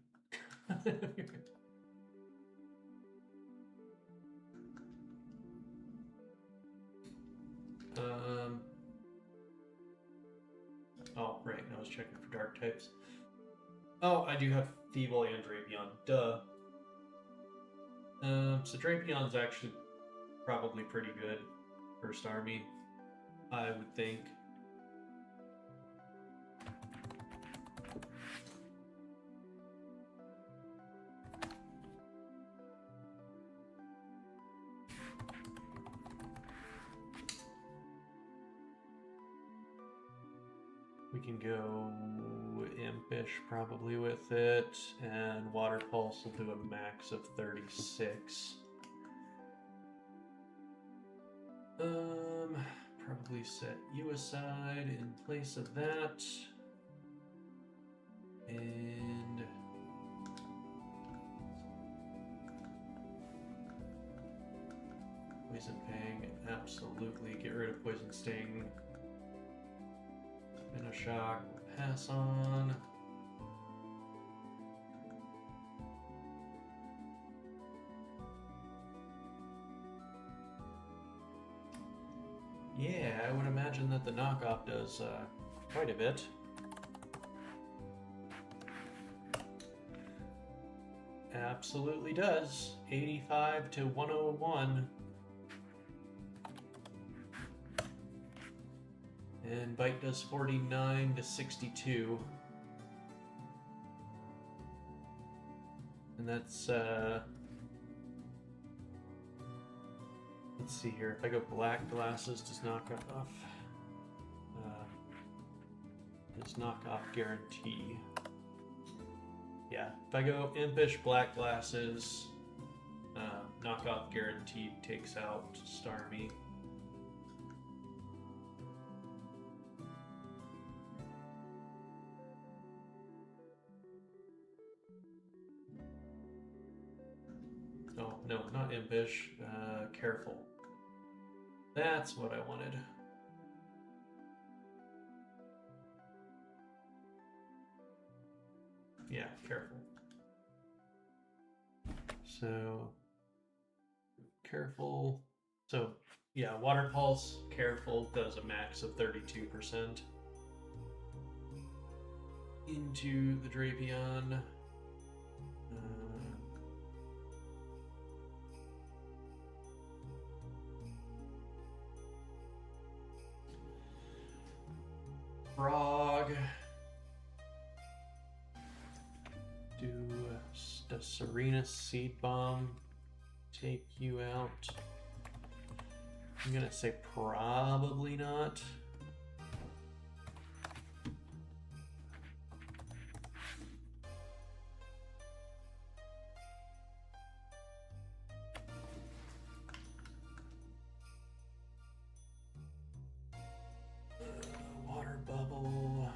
Oh, right, I was checking for dark types. Oh, I do have Feeble and Drapion. Duh. So Drapion's actually probably pretty good first army, I would think. We can go Impish probably with it, and Water Pulse will do a max of 36. Probably set you aside in place of that. And Poison Fang, absolutely. Get rid of Poison Sting. Spin a Shock, pass on. Yeah, I would imagine that the knockoff does quite a bit. Absolutely does. 85 to 101. And Bite does 49 to 62. And that's, let's see here. If I go Black Glasses, does knockoff guarantee? Yeah, if I go Impish Black Glasses, knockoff guaranteed takes out Starmie. Oh, no, not Impish. Careful. That's what I wanted. Yeah, careful. So, careful. So, yeah, Water Pulse, careful, does a max of 32%. Into the Drapion. frog. Do the Serenus seed bomb take you out? I'm gonna say probably not. Water bubble.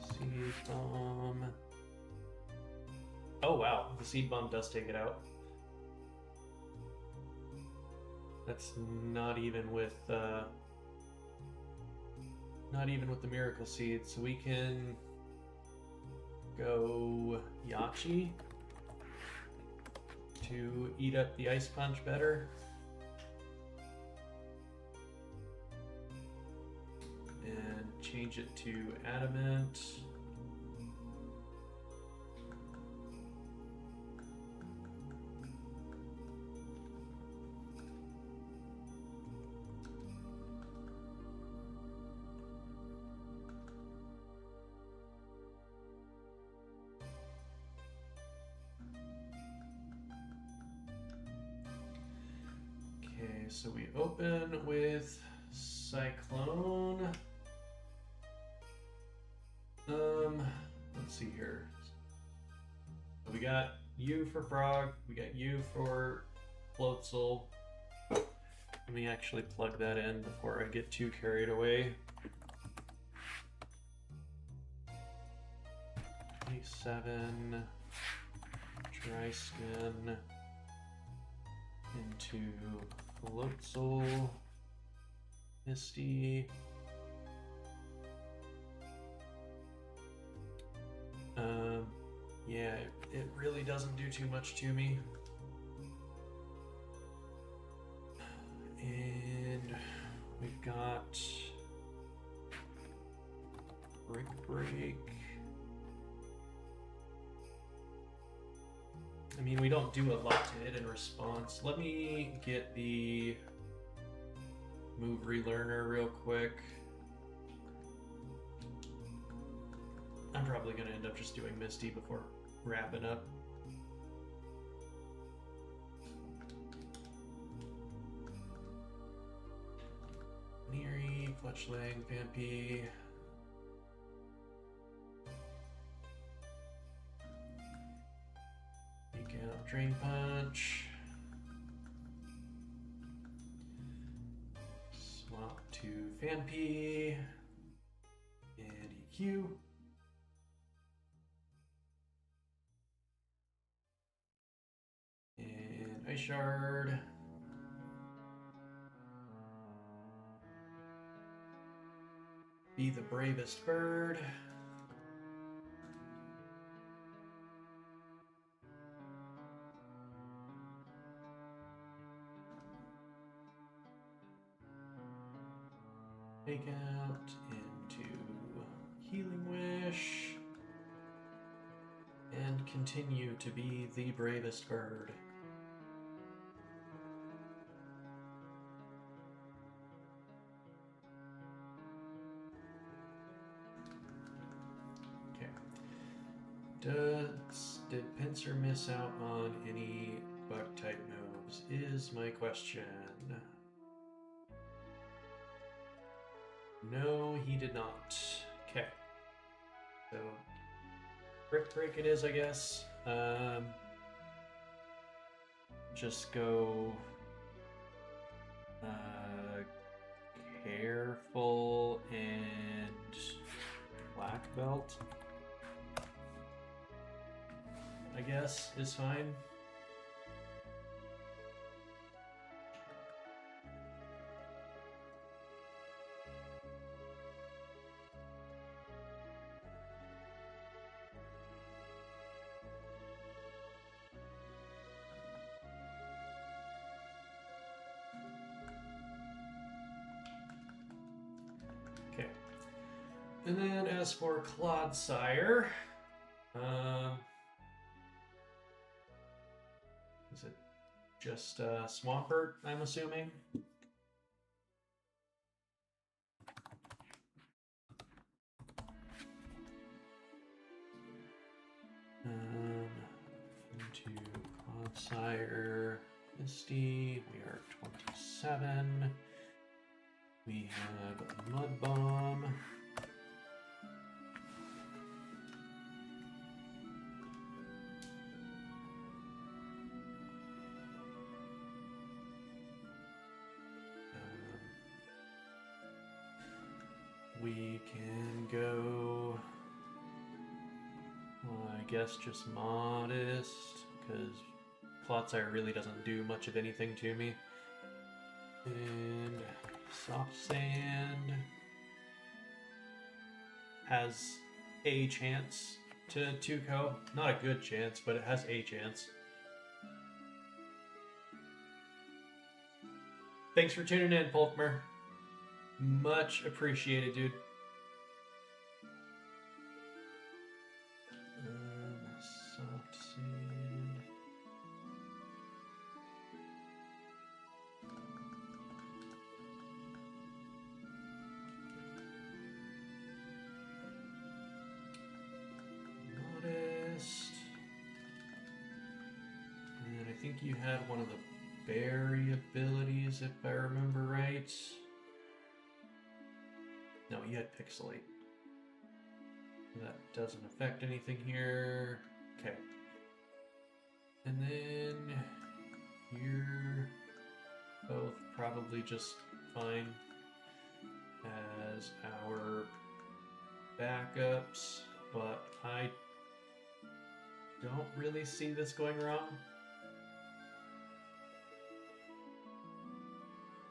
Seed bomb. Oh wow, the seed bomb does take it out. That's not even with the miracle seed, so we can go Yachi to eat up the ice punch better. And change it to adamant. Okay, so we open with Cyclone. Let's see here. So we got you for Frog, we got you for Floatzel. Let me actually plug that in before I get too carried away. 27 Dry Skin into Floatzel, Misty. Yeah, it really doesn't do too much to me. And we've got Brick Break. I mean, we don't do a lot to it in response. Let me get the move relearner real quick. I'm probably going to end up just doing Misty before wrapping up. Neary, Fletchling, Vampy. Take out Drain Punch. Swap to Vampy. And EQ. And Ice Shard. Be the bravest bird. Take out into Healing Wish. And continue to be the bravest bird. Did Pincer miss out on any bug type moves? Is my question. No, he did not. Okay. So, Brick Break it is, I guess. Just go Careful and Black Belt, I guess, is fine. Okay. And then as for Clodsire, Is it just Swampert, I'm assuming? Into Clodsire, Misty, we are 27. We have Mud Bomb. We can go, well, I guess just Modest, because Clodsire really doesn't do much of anything to me. And Soft Sand has a chance to 2-co. Not a good chance, but it has a chance. Thanks for tuning in, Polkmer. Much appreciated, dude. Soft Sand. Modest. And I think you had one of the berry abilities, if I remember right. No, you had Pixelate. That doesn't affect anything here. Okay. And then you're both probably just fine as our backups, but I don't really see this going wrong.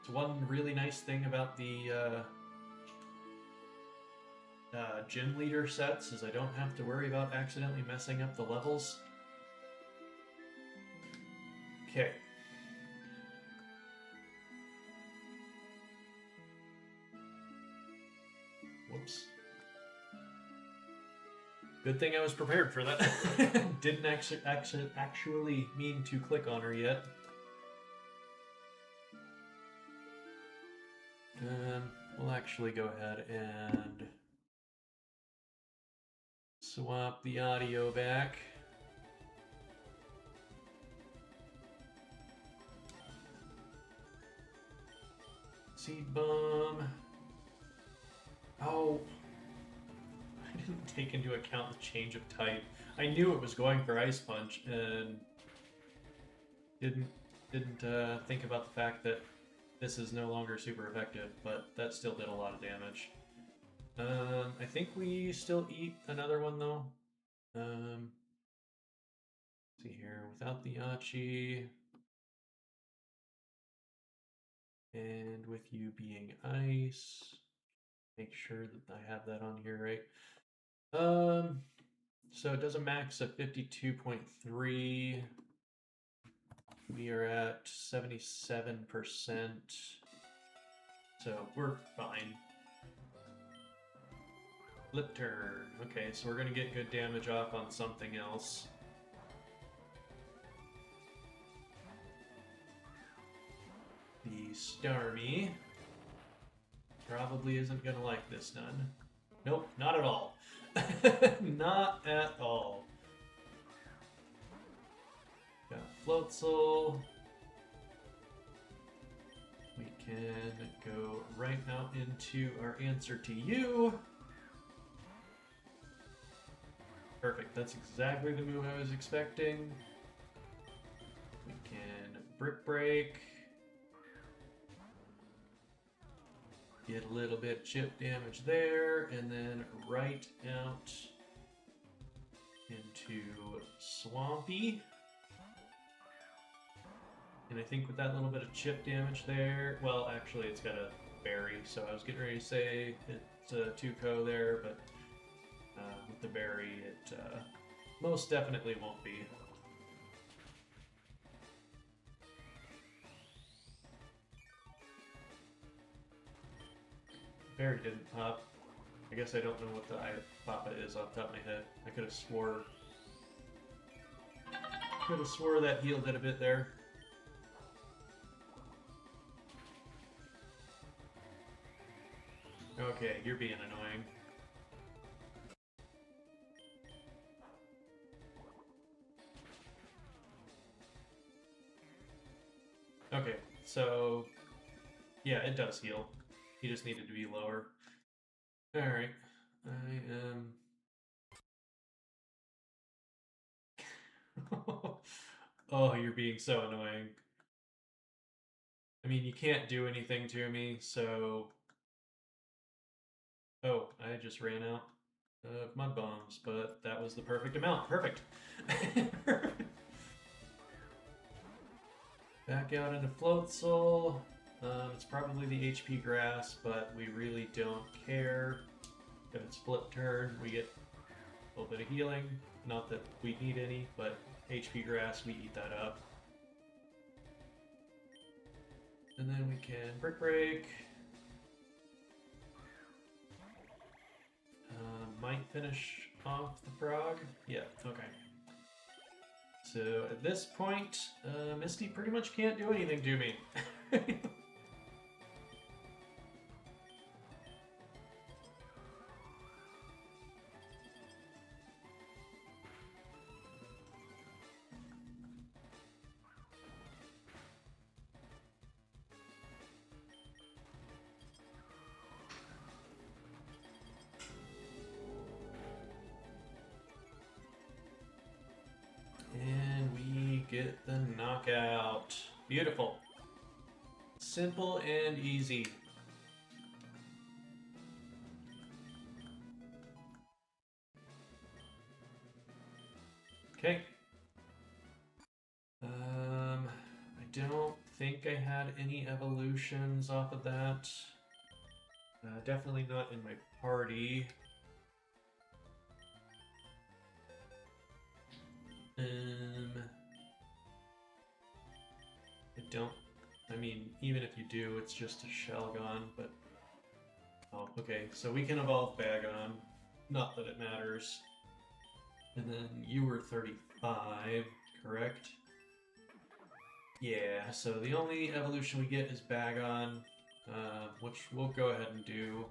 It's one really nice thing about the gym leader sets is I don't have to worry about accidentally messing up the levels. Okay. Whoops. Good thing I was prepared for that. Didn't actually mean to click on her yet. We'll actually go ahead and swap the audio back. Seed Bomb. Oh, I didn't take into account the change of type. I knew it was going for Ice Punch and didn't think about the fact that this is no longer super effective, but that still did a lot of damage. I think we still eat another one though. Let's see here, without the Achi, and with you being ice, make sure that I have that on here right. So it does a max of 52.3. We are at 77%, so we're fine. Flip turn. Okay, so we're gonna get good damage off on something else. The Starmie probably isn't gonna like this none. Nope, not at all. Not at all. Got Floatzel. We can go right out into our answer to you. Perfect, that's exactly the move I was expecting. We can Brick Break. Get a little bit of chip damage there, and then right out into Swampy. And I think with that little bit of chip damage there, well, actually it's got a berry, so I was getting ready to say it's a 2-co there, but with the berry, it most definitely won't be. Berry didn't pop. I guess I don't know what the Papa is off the top of my head. I could have swore. Could have swore that healed it a bit there. Okay, you're being annoying. Okay, so yeah, it does heal. He just needed to be lower. Alright. I am Oh, you're being so annoying. I mean, you can't do anything to me, so... Oh, I just ran out of mud bombs, but that was the perfect amount. Perfect. Back out into Floatzel. It's probably the HP grass, but we really don't care. If it's flip turn, we get a little bit of healing. Not that we need any, but HP grass, we eat that up. And then we can Brick Break. Might finish off the frog. Yeah, okay. So at this point, Misty pretty much can't do anything to me. And we get the knockout. Beautiful. Simple and easy. Okay. I don't think I had any evolutions off of that. Definitely not in my party. I don't. I mean, even if you do, it's just a Shelgon, but... Oh, okay, so we can evolve Bagon. Not that it matters. And then you were 35, correct? Yeah, so the only evolution we get is Bagon, which we'll go ahead and do.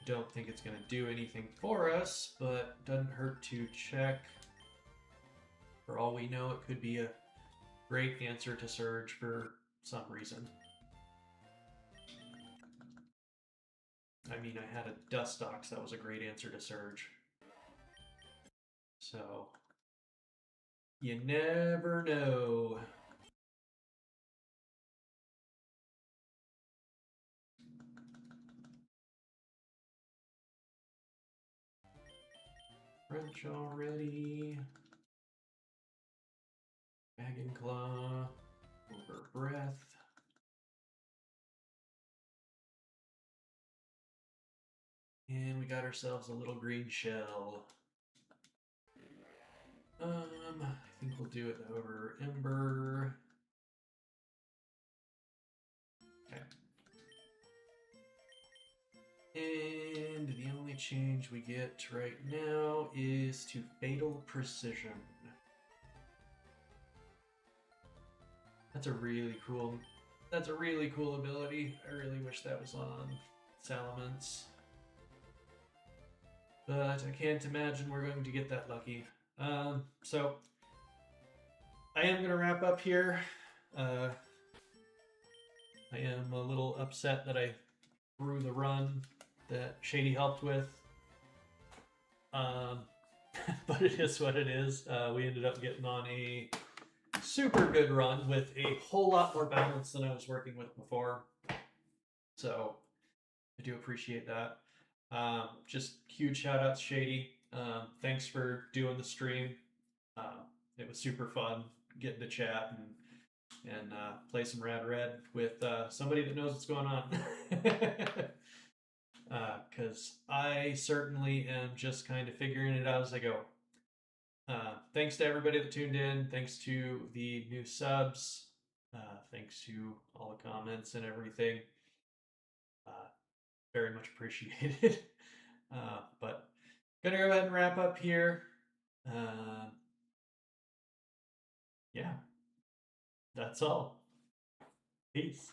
Don't think it's going to do anything for us, but doesn't hurt to check. For all we know, it could be a great answer to Surge for some reason. I mean, I had a Dustox that was a great answer to Surge. So, you never know. French already. Dragon Claw. Over Breath. And we got ourselves a little green shell. I think we'll do it over Ember. Okay. And the only change we get right now is to Fatal Precision. That's a really cool ability. I really wish that was on Salamence. But I can't imagine we're going to get that lucky. So I am going to wrap up here. I am a little upset that I threw the run that Shady helped with. But it is what it is. We ended up getting on a super good run with a whole lot more balance than I was working with before. So I do appreciate that. Just huge shout out to Shady. Thanks for doing the stream. It was super fun getting to chat and play some Rad Red with somebody that knows what's going on. Because I certainly am just kind of figuring it out as I go. Thanks to everybody that tuned in. Thanks to the new subs. Thanks to all the comments and everything. Very much appreciated. But gonna go ahead and wrap up here. yeah, that's all. Peace.